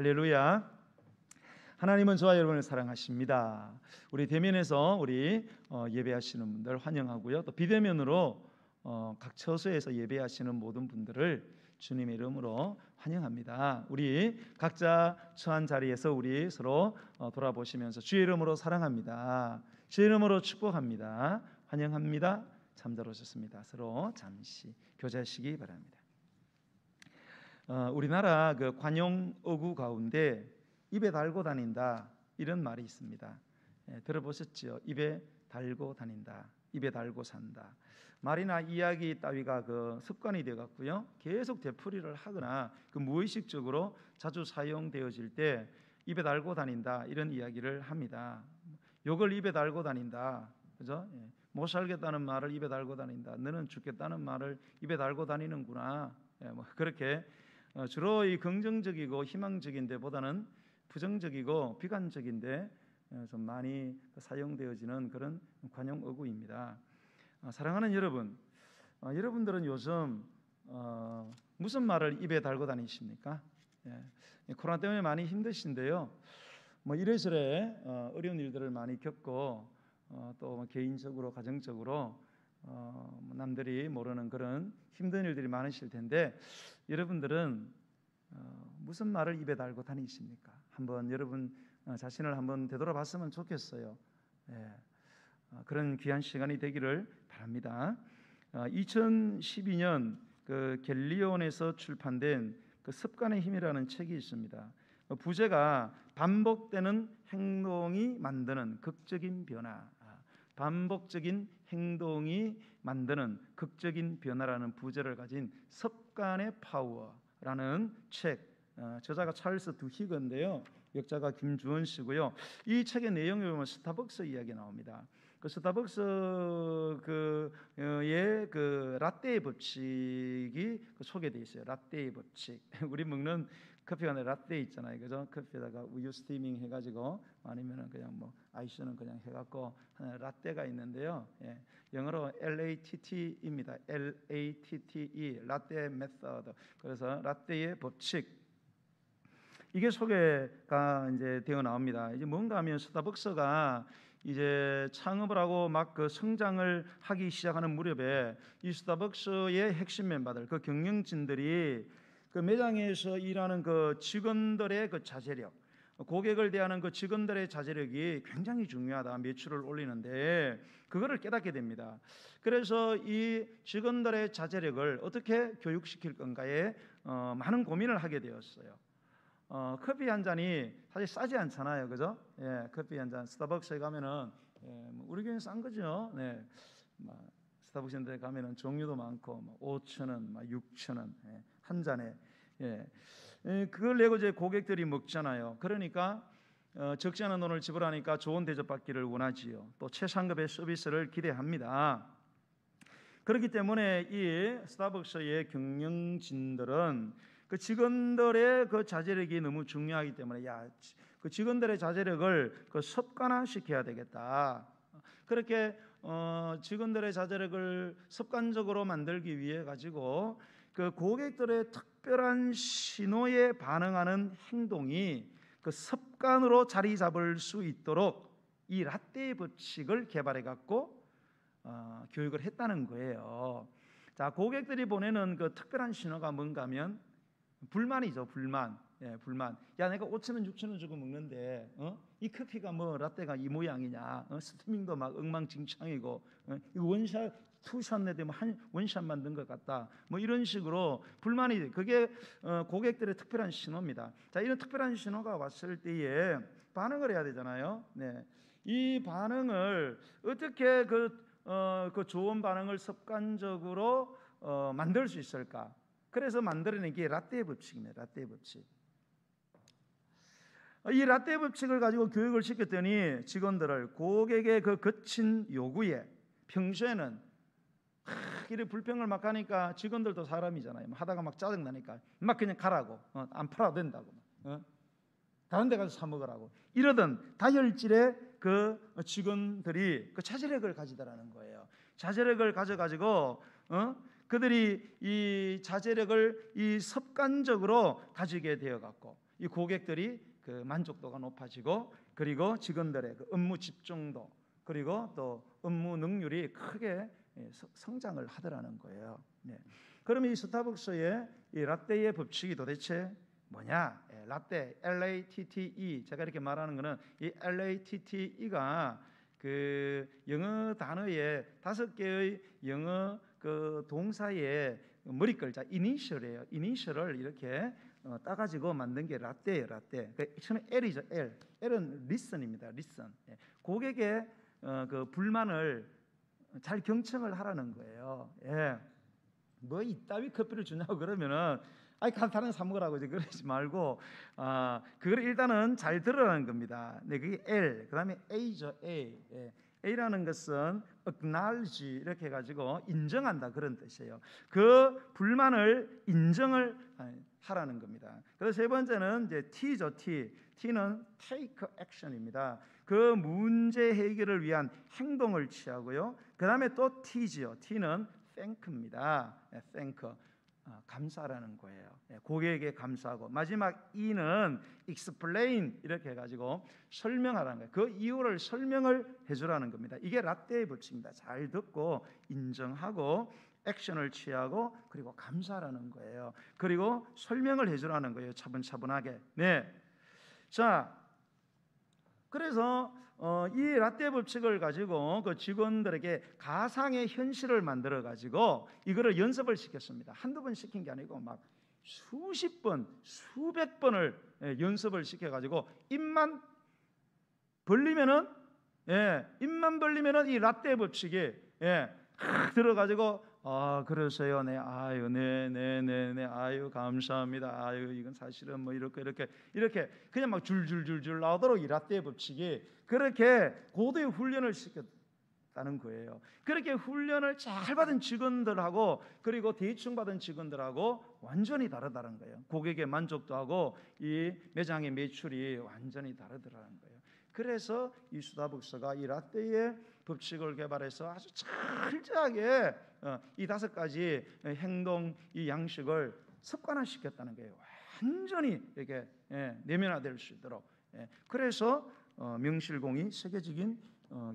할렐루야. 하나님은 저와 여러분을 사랑하십니다. 우리 대면에서 우리 예배하시는 분들 환영하고요. 또 비대면으로 각 처소에서 예배하시는 모든 분들을 주님의 이름으로 환영합니다. 우리 각자 처한 자리에서 우리 서로 돌아보시면서 주의 이름으로 사랑합니다. 주의 이름으로 축복합니다. 환영합니다. 잠자러 오셨습니다. 서로 잠시 교제하시기 바랍니다. 우리나라 그 관용 어구 가운데 입에 달고 다닌다 이런 말이 있습니다. 들어보셨죠? 입에 달고 다닌다, 입에 달고 산다. 말이나 이야기 따위가 그 습관이 되어 갖고요, 계속 되풀이를 하거나 그 무의식적으로 자주 사용되어질 때 입에 달고 다닌다 이런 이야기를 합니다. 욕을 입에 달고 다닌다, 그죠? 못 살겠다는 말을 입에 달고 다닌다. 너는 죽겠다는 말을 입에 달고 다니는구나. 뭐 그렇게 주로 이 긍정적이고 희망적인 데보다는 부정적이고 비관적인데 좀 많이 사용되어지는 그런 관용 어구입니다. 사랑하는 여러분, 여러분들은 요즘 무슨 말을 입에 달고 다니십니까? 코로나 때문에 많이 힘드신데요. 뭐 이래저래 어려운 일들을 많이 겪고 또 개인적으로 가정적으로 남들이 모르는 그런 힘든 일들이 많으실 텐데 여러분들은 무슨 말을 입에 달고 다니십니까? 한번 여러분 자신을 한번 되돌아봤으면 좋겠어요. 그런 귀한 시간이 되기를 바랍니다. 2012년 그 갤리온에서 출판된 그 습관의 힘이라는 책이 있습니다. 부제가 반복되는 행동이 만드는 극적인 변화, 반복적인 행동이 만드는 극적인 변화라는 부제를 가진 습관의 파워라는 책, 저자가 찰스 두히거인데요, 역자가 김주원 씨고요. 이 책의 내용에 보면 스타벅스 이야기 나옵니다. 그 스타벅스 그의 그 라떼의 법칙이 소개되어 있어요. 라떼의 법칙. 우리 먹는 커피 안에 라떼 있잖아요, 그죠? 커피에다가 우유 스티밍 해가지고 아니면은 그냥 뭐 아이스는 그냥 해갖고 라떼가 있는데요. 영어로 LATT입니다. LATTE, 라떼 메서드. 그래서 라떼의 법칙. 이게 소개가 이제 되어 나옵니다. 이제 뭔가 하면 스타벅스가 이제 창업을 하고 막 그 성장을 하기 시작하는 무렵에 이 스타벅스의 핵심 멤버들, 그 경영진들이 그 매장에서 일하는 그 직원들의 그 자제력, 고객을 대하는 그 직원들의 자제력이 굉장히 중요하다, 매출을 올리는데 그거를 깨닫게 됩니다. 그래서 이 직원들의 자제력을 어떻게 교육시킬 건가에 많은 고민을 하게 되었어요. 커피 한 잔이 사실 싸지 않잖아요, 그죠? 커피 한 잔 스타벅스에 가면은 우리 교회는 싼 거죠. 스타벅스에 가면은 종류도 많고 5,000원, 6,000원 한 잔에. 그걸 내고 이제 고객들이 먹잖아요. 그러니까 적지 않은 돈을 지불하니까 좋은 대접받기를 원하지요. 또 최상급의 서비스를 기대합니다. 그렇기 때문에 이 스타벅스의 경영진들은 그 직원들의 그 자제력이 너무 중요하기 때문에 그 직원들의 자제력을 그 습관화시켜야 되겠다. 그렇게 직원들의 자제력을 습관적으로 만들기 위해 가지고 그 고객들의 특별한 신호에 반응하는 행동이 그 습관으로 자리 잡을 수 있도록 이 라떼의 법칙을 개발해 갖고 교육을 했다는 거예요. 자, 고객들이 보내는 그 특별한 신호가 뭔가 하면 불만이죠. 불만. 야, 내가 5,000원, 6,000원 주고 먹는데 이 커피가 뭐 라떼가 이 모양이냐? 스티밍도 막 엉망진창이고 이거 원샷, 투샷 내도 한 원샷만 든 것 같다. 뭐 이런 식으로 불만이, 그게 고객들의 특별한 신호입니다. 자, 이런 특별한 신호가 왔을 때에 반응을 해야 되잖아요. 이 반응을 어떻게 그 좋은 반응을 습관적으로 만들 수 있을까? 그래서 만들어낸 게 라떼의 법칙입니다. 라떼의 법칙. 이 라떼의 법칙을 가지고 교육을 시켰더니 직원들을 고객의 그 거친 요구에, 평소에는 이렇게 불평을 막 하니까 직원들도 사람이잖아요. 하다가 막 짜증나니까 막 그냥 가라고, 안 팔아도 된다고, 다른 데 가서 사 먹으라고 이러던 다혈질의 그 직원들이 그 자제력을 가지더라는 거예요. 자제력을 가져가지고 그들이 이 자제력을 이 습관적으로 가지게 되어갖고 이 고객들이 그 만족도가 높아지고 그리고 직원들의 그 업무 집중도 그리고 또 업무 능률이 크게 성장을 하더라는 거예요. 네. 그러면 이 스타벅스의 이 라떼의 법칙이 도대체 뭐냐? 라떼 LATTE 제가 이렇게 말하는 거는 이 LATTE가 그 영어 단어의 5개의 영어 그 동사의 머리글자 이니셜이에요. 이니셜을 이렇게 따가지고 만든 게 라떼예요. 라떼. 처음에 L이죠. L은 listen입니다. listen. 고객의 그 불만을 잘 경청을 하라는 거예요. 예. 뭐 이따위 커피를 주냐고 그러면은 아이 간단한 사 먹으라고 이제 그러지 말고 그걸 일단은 잘 들으라는 겁니다. 네, 그게 L. 그다음에 A죠. A. 예. A라는 것은 acknowledge 이렇게 해가지고 인정한다 그런 뜻이에요. 그 불만을 인정을 하라는 겁니다. 그래서 세 번째는 이제 T죠. T는 take action입니다. 그 문제 해결을 위한 행동을 취하고요. 그 다음에 또 T지요. T는 thank입니다. thank 감사라는 거예요. 고객에게 감사하고 마지막 E는 explain 이렇게 해가지고 설명하라는 거예요. 그 이유를 설명을 해주라는 겁니다. 이게 라떼의 법칙입니다. 잘 듣고 인정하고 액션을 취하고 그리고 감사라는 거예요. 그리고 설명을 해주라는 거예요. 차분차분하게. 네. 자, 그래서 이 라떼 법칙을 가지고 그 직원들에게 가상의 현실을 만들어 가지고 이거를 연습을 시켰습니다. 한두 번 시킨 게 아니고 막 수십 번, 수백 번을 연습을 시켜 가지고 입만 벌리면은 입만 벌리면은 이 라떼 법칙이 들어 가지고 그러세요. 네. 아유, 네. 아유, 감사합니다. 아유, 이건 사실은 뭐 이렇게 그냥 막 줄줄줄줄 나오도록 이 라떼 법칙이 그렇게 고도의 훈련을 시켰다는 거예요. 그렇게 훈련을 잘 받은 직원들하고 그리고 대충 받은 직원들하고 완전히 다르다는 거예요. 고객의 만족도 하고 이 매장의 매출이 완전히 다르더라는 거예요. 그래서 이 스타벅스가 이 라떼의 법칙을 개발해서 아주 철저하게 이 5가지 행동, 이 양식을 습관화시켰다는 거예요. 완전히 이렇게 내면화될 수 있도록. 그래서 명실공히 세계적인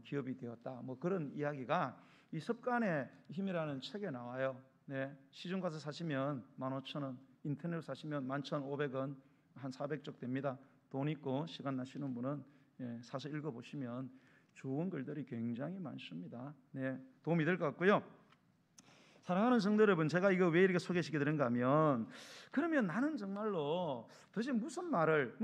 기업이 되었다. 뭐 그런 이야기가 이 습관의 힘이라는 책에 나와요. 네, 시중 가서 사시면 15,000원, 인터넷으로 사시면 11,500원, 한 400쪽 됩니다. 돈 있고 시간 나시는 분은 사서 읽어보시면 좋은 글들이 굉장히 많습니다. 네, 도움이 될 것 같고요. 사랑하는 성도 여러분, 제가 이거 왜 이렇게 소개시켜드린가 하면 그러면 나는 정말로 도대체 무슨 말을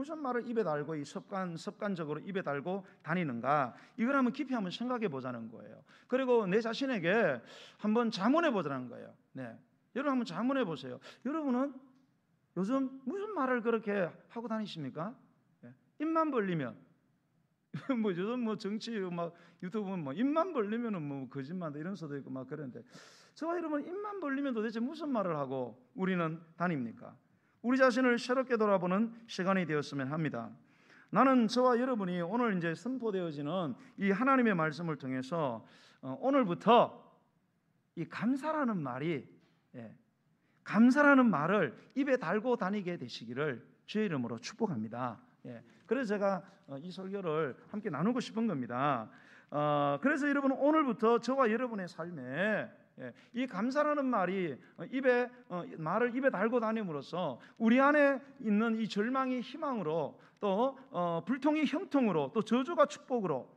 입에 달고 이 습관적으로 입에 달고 다니는가, 이걸 한번 깊이 한번 생각해 보자는 거예요. 그리고 내 자신에게 한번 자문해 보자는 거예요. 네, 여러분 한번 자문해 보세요. 여러분은 요즘 무슨 말을 그렇게 하고 다니십니까? 입만 벌리면 뭐 요즘 뭐 정치 막 유튜브 뭐 입만 벌리면은 뭐 거짓말 이런 소도 있고 막 그런데 저와 여러분 입만 벌리면 도대체 무슨 말을 하고 우리는 다닙니까? 우리 자신을 새롭게 돌아보는 시간이 되었으면 합니다. 나는 저와 여러분이 오늘 이제 선포되어지는 이 하나님의 말씀을 통해서 오늘부터 이 감사라는 말을 입에 달고 다니게 되시기를 주의 이름으로 축복합니다. 그래서 제가 이 설교를 함께 나누고 싶은 겁니다. 그래서 여러분 오늘부터 저와 여러분의 삶에 이 감사라는 말을 입에 달고 다님으로써 우리 안에 있는 이 절망이 희망으로 또 불통이 형통으로 또 저주가 축복으로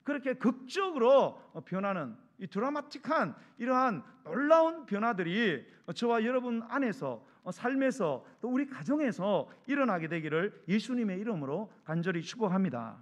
그렇게 극적으로 변하는 이 드라마틱한 이러한 놀라운 변화들이 저와 여러분 안에서 삶에서 또 우리 가정에서 일어나게 되기를 예수님의 이름으로 간절히 축복합니다.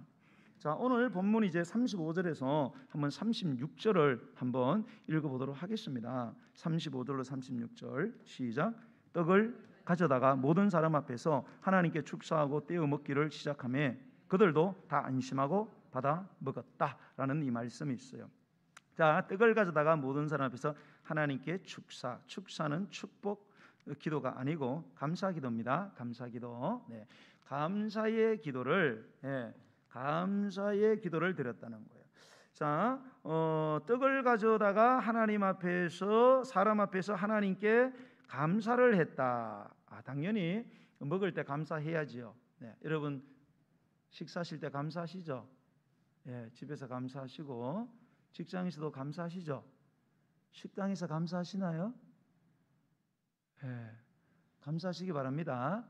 자, 오늘 본문 이제 35절에서 한번 36절을 한번 읽어보도록 하겠습니다. 35절로 36절 시작. 떡을 가져다가 모든 사람 앞에서 하나님께 축사하고 떼어 먹기를 시작하며 그들도 다 안심하고 받아 먹었다라는 이 말씀이 있어요. 자, 떡을 가져다가 모든 사람 앞에서 하나님께 축사는 축복 기도가 아니고 감사 기도입니다. 감사 기도. 네. 감사의 기도를 드렸다는 거예요. 자, 떡을 가져다가 하나님 앞에서 사람 앞에서 하나님께 감사를 했다. 당연히 먹을 때 감사해야지요. 네, 여러분 식사하실 때 감사하시죠? 예, 집에서 감사하시고 직장에서도 감사하시죠? 식당에서 감사하시나요? 예, 감사하시기 바랍니다.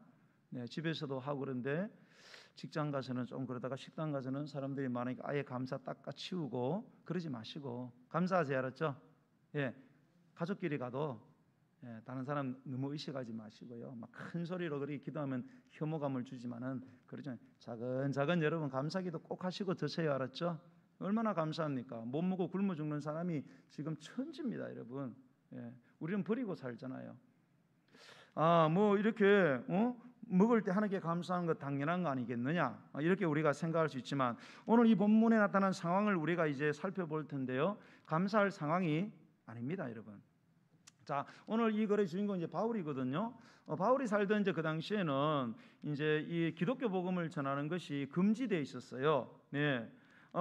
네, 집에서도 하고 그런데 직장 가서는 좀 그러다가 식당 가서는 사람들이 많으니까 아예 감사 닦아치우고 그러지 마시고 감사하세요. 알았죠? 예, 가족끼리 가도 다른 사람 너무 의식하지 마시고요. 막 큰 소리로 그렇게 기도하면 혐오감을 주지만은 그러죠. 작은 여러분 감사기도 꼭 하시고 드세요. 알았죠? 얼마나 감사합니까? 못 먹고 굶어 죽는 사람이 지금 천지입니다, 여러분. 우리는 버리고 살잖아요. 뭐 이렇게 먹을 때 하나님께 감사한 것 당연한 거 아니겠느냐? 이렇게 우리가 생각할 수 있지만 오늘 이 본문에 나타난 상황을 우리가 이제 살펴볼 텐데요. 감사할 상황이 아닙니다, 여러분. 자, 오늘 이 글의 주인공 이제 바울이거든요. 바울이 살던 이제 그 당시에는 이제 이 기독교 복음을 전하는 것이 금지되어 있었어요. 네.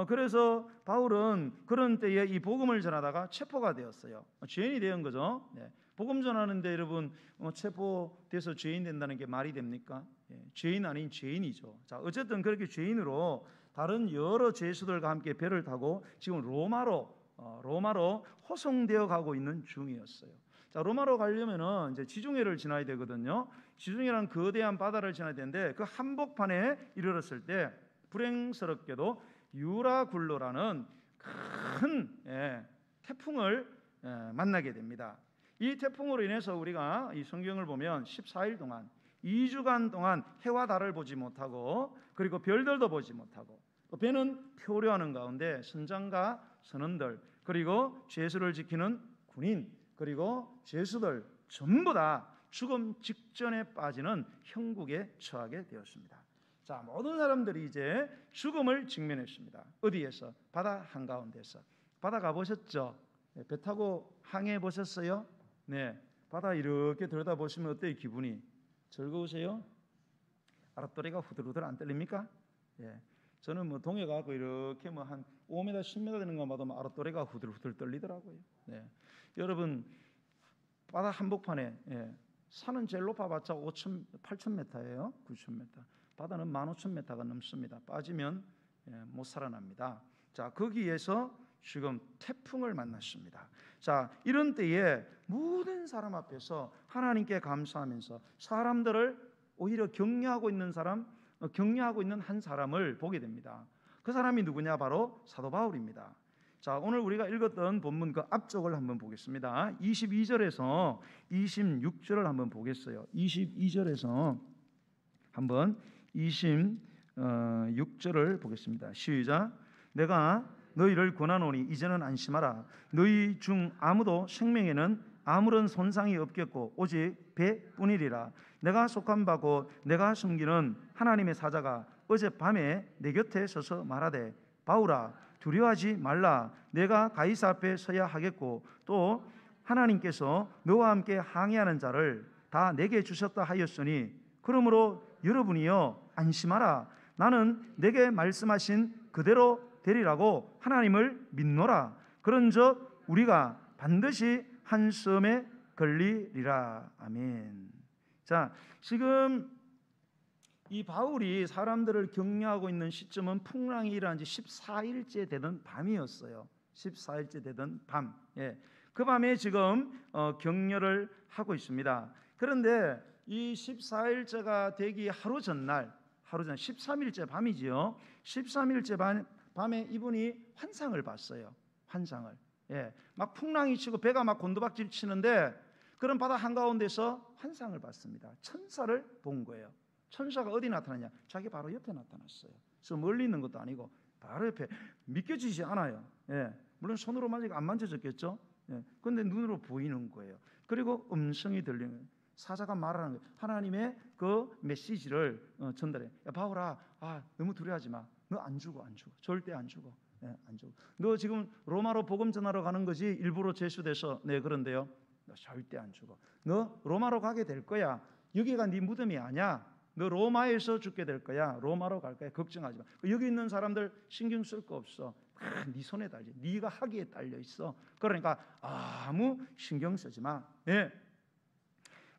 그래서 바울은 그런 때에 이 복음을 전하다가 체포가 되었어요. 죄인이 된 거죠. 네. 복음 전하는데 여러분 체포돼서 죄인 된다는 게 말이 됩니까? 죄인 아닌 죄인이죠. 자, 어쨌든 그렇게 죄인으로 다른 여러 죄수들과 함께 배를 타고 지금 로마로 호송되어 가고 있는 중이었어요. 자, 로마로 가려면은 이제 지중해를 지나야 되거든요. 지중해라는 거대한 바다를 지나야 되는데 그 한복판에 이르렀을 때 불행스럽게도 유라굴로라는 큰 태풍을 만나게 됩니다. 이 태풍으로 인해서 우리가 이 성경을 보면 14일 동안 2주간 동안 해와 달을 보지 못하고 그리고 별들도 보지 못하고 배는 표류하는 가운데 선장과 선원들 그리고 죄수를 지키는 군인 그리고 죄수들 전부 다 죽음 직전에 빠지는 형국에 처하게 되었습니다. 자, 모든 사람들이 이제 죽음을 직면했습니다. 어디에서? 바다 한가운데서. 바다 가보셨죠? 배 타고 항해 보셨어요? 네, 바다 이렇게 들여다보시면 어때요? 기분이 즐거우세요? 아랫도리가 후들후들 안 떨립니까? 예, 저는 뭐 동해 가고 이렇게 뭐 한 5m, 10m 되는 거 봐도 아랫도리가 후들후들 떨리더라고요. 네, 여러분 바다 한복판에 산은 제일 높아봤자 8,000m예요. 9,000m. 바다는 15,000m가 넘습니다. 빠지면 못 살아납니다. 자, 거기에서 지금 태풍을 만났습니다. 자, 이런 때에 모든 사람 앞에서 하나님께 감사하면서 사람들을 오히려 격려하고 있는 한 사람을 보게 됩니다. 그 사람이 누구냐? 바로 사도 바울입니다. 자, 오늘 우리가 읽었던 본문 그 앞쪽을 한번 보겠습니다. 22절에서 26절을 한번 보겠어요. 22절에서 한번 26절을 보겠습니다. 시작. 내가 너희를 권하노니 이제는 안심하라. 너희 중 아무도 생명에는 아무런 손상이 없겠고 오직 배뿐이리라. 내가 속한 바고 내가 섬기는 하나님의 사자가 어젯밤에 내 곁에 서서 말하되 바울아 두려워하지 말라. 내가 가이사 앞에 서야 하겠고 또 하나님께서 너와 함께 항해하는 자를 다 내게 주셨다 하였으니 그러므로 여러분이여 안심하라. 나는 내게 말씀하신 그대로 되리라고 하나님을 믿노라. 그런즉 우리가 반드시 한 섬에 걸리리라. 아멘. 자, 지금 이 바울이 사람들을 격려하고 있는 시점은 풍랑이 일어난 지 14일째 되던 밤이었어요. 14일째 되던 밤. 그 밤에 지금 격려를 하고 있습니다. 그런데 이 14일째가 되기 하루 전 13일째 밤이지요. 13일째 밤에 이분이 환상을 봤어요. 환상을. 막 풍랑이 치고 배가 막 곤두박질 치는데 그런 바다 한가운데서 환상을 봤습니다. 천사를 본 거예요. 천사가 어디 나타나냐? 자기 바로 옆에 나타났어요. 그래서 멀리 있는 것도 아니고 바로 옆에. 믿겨지지 않아요. 물론 손으로 만지고 안 만져졌겠죠. 그런데 눈으로 보이는 거예요. 그리고 음성이 들리는 거예요. 사자가 말하는 거예요. 하나님의 그 메시지를 전달해. 야, 바울아, 너무 두려워하지 마. 너 안 죽어. 절대 안 죽어. 안 죽어. 너 지금 로마로 복음 전하러 가는 거지 일부러 제수돼서. 네, 그런데요. 너 절대 안 죽어. 너 로마로 가게 될 거야. 여기가 네 무덤이 아니야. 너 로마에서 죽게 될 거야. 로마로 갈 거야. 걱정하지 마. 여기 있는 사람들 신경 쓸 거 없어. 네 손에 달려. 네가 하기에 달려 있어. 그러니까 아무 신경 쓰지 마.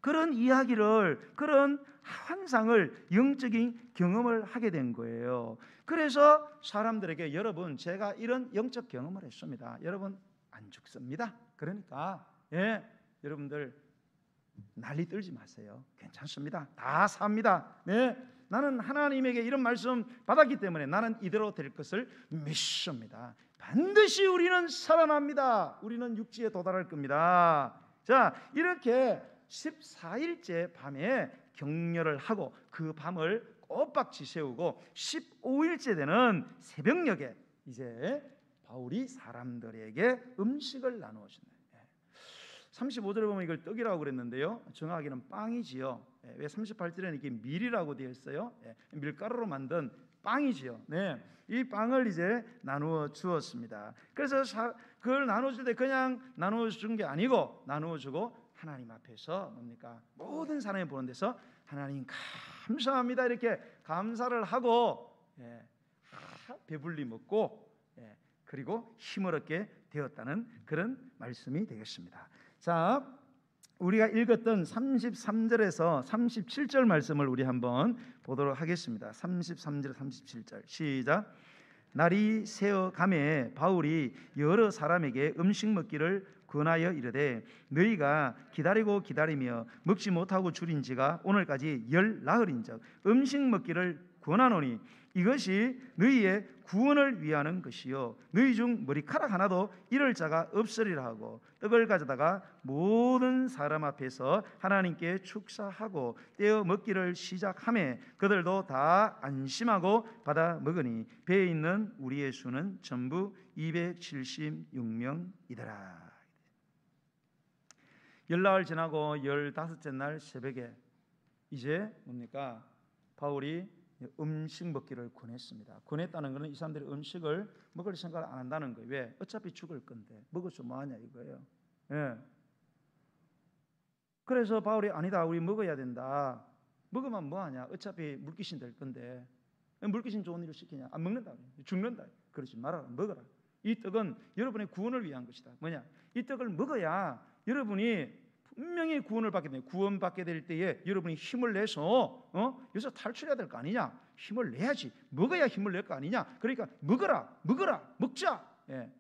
그런 이야기를, 그런 환상을, 영적인 경험을 하게 된 거예요. 그래서 사람들에게 여러분 제가 이런 영적 경험을 했습니다. 여러분 안 죽습니다. 그러니까 여러분들 난리 떨지 마세요. 괜찮습니다. 다 삽니다. 나는 하나님에게 이런 말씀 받았기 때문에 나는 이대로 될 것을 믿습니다. 반드시 우리는 살아납니다. 우리는 육지에 도달할 겁니다. 자, 이렇게 14일째 밤에 격려를 하고 그 밤을 꼬박지 세우고 15일째 되는 새벽녘에 이제 바울이 사람들에게 음식을 나누었습니다. 35절에 보면 이걸 떡이라고 그랬는데요, 정확하게는 빵이지요. 왜 38절에는 이렇게 밀이라고 되어 있어요? 밀가루로 만든 빵이지요. 이 빵을 이제 나누어 주었습니다. 그래서 그걸 나눠줄 때 그냥 나누어 준 게 아니고 나누어 주고 하나님 앞에서 뭡니까? 모든 사람이 보는 데서 하나님 감사합니다 이렇게 감사를 하고 배불리 먹고 그리고 힘을 얻게 되었다는 그런 말씀이 되겠습니다. 자, 우리가 읽었던 33절에서 37절 말씀을 우리 한번 보도록 하겠습니다. 33절 37절 시작. 날이 새어가매 바울이 여러 사람에게 음식 먹기를 권하여 이르되 너희가 기다리고 기다리며 먹지 못하고 줄인 지가 오늘까지 10나흘인즉 음식 먹기를 권하노니 이것이 너희의 구원을 위하는 것이요 너희 중 머리카락 하나도 잃을 자가 없으리라 하고 떡을 가져다가 모든 사람 앞에서 하나님께 축사하고 떼어 먹기를 시작하매 그들도 다 안심하고 받아 먹으니 배에 있는 우리의 수는 전부 276명이더라. 10나흘 지나고 15째 날 새벽에 이제 뭡니까? 바울이 음식 먹기를 권했습니다. 권했다는 것은 이 사람들이 음식을 먹을 생각을 안 한다는 거예요. 왜? 어차피 죽을 건데 먹어서 뭐하냐 이거예요. 그래서 바울이 아니다, 우리 먹어야 된다. 먹으면 뭐하냐? 어차피 물귀신 될 건데 물귀신 좋은 일을 시키냐? 안 먹는다. 죽는다. 그러지 말아라. 먹어라. 이 떡은 여러분의 구원을 위한 것이다. 뭐냐? 이 떡을 먹어야 여러분이 분명히 구원을 받게 됩니다. 구원받게 될 때에 여러분이 힘을 내서 여기서 탈출해야 될 거 아니냐? 힘을 내야지. 먹어야 힘을 낼 거 아니냐? 그러니까 먹어라, 먹자.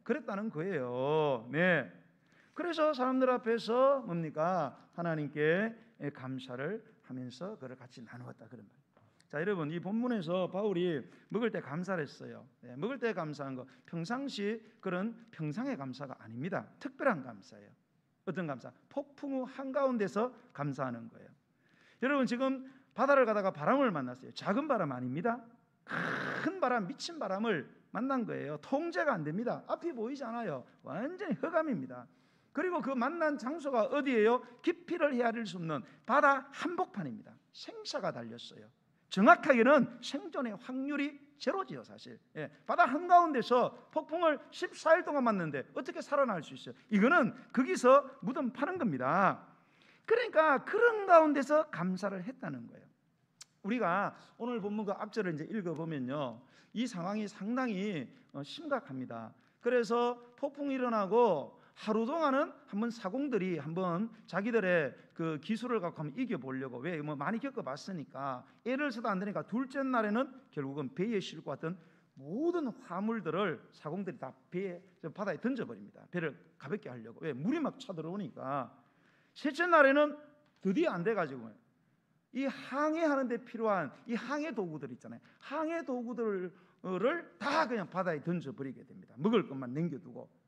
그랬다는 거예요. 그래서 사람들 앞에서 뭡니까? 하나님께 감사를 하면서 그걸 같이 나누었다 그런 말이에요. 자, 여러분 이 본문에서 바울이 먹을 때 감사를 했어요. 먹을 때 감사한 거 평상시 그런 평상의 감사가 아닙니다. 특별한 감사예요. 어떤 감사? 폭풍 후 한가운데서 감사하는 거예요. 여러분 지금 바다를 가다가 바람을 만났어요. 작은 바람 아닙니다. 큰 바람, 미친 바람을 만난 거예요. 통제가 안 됩니다. 앞이 보이지 않아요. 완전히 흑암입니다. 그리고 그 만난 장소가 어디예요? 깊이를 헤아릴 수 없는 바다 한복판입니다. 생사가 달렸어요. 정확하게는 생존의 확률이 제로지요 사실. 바다 한가운데서 폭풍을 14일 동안 맞는데 어떻게 살아날 수 있어요? 이거는 거기서 무덤 파는 겁니다. 그러니까 그런 가운데서 감사를 했다는 거예요. 우리가 오늘 본문 그 앞절을 이제 읽어보면요, 이 상황이 상당히 심각합니다. 그래서 폭풍이 일어나고 하루 동안은 한번 사공들이 한번 자기들의 그 기술을 갖고 한번 이겨보려고, 왜 뭐 많이 겪어봤으니까 애를 써도 안 되니까 둘째 날에는 결국은 배에 싣고 왔던 모든 화물들을 사공들이 다 배에 바다에 던져버립니다. 배를 가볍게 하려고. 왜? 물이 막 차들어오니까. 셋째 날에는 드디어 안 돼가지고 이 항해하는 데 필요한 이 항해 도구들 있잖아요. 항해 도구들을 다 그냥 바다에 던져버리게 됩니다. 먹을 것만 남겨두고.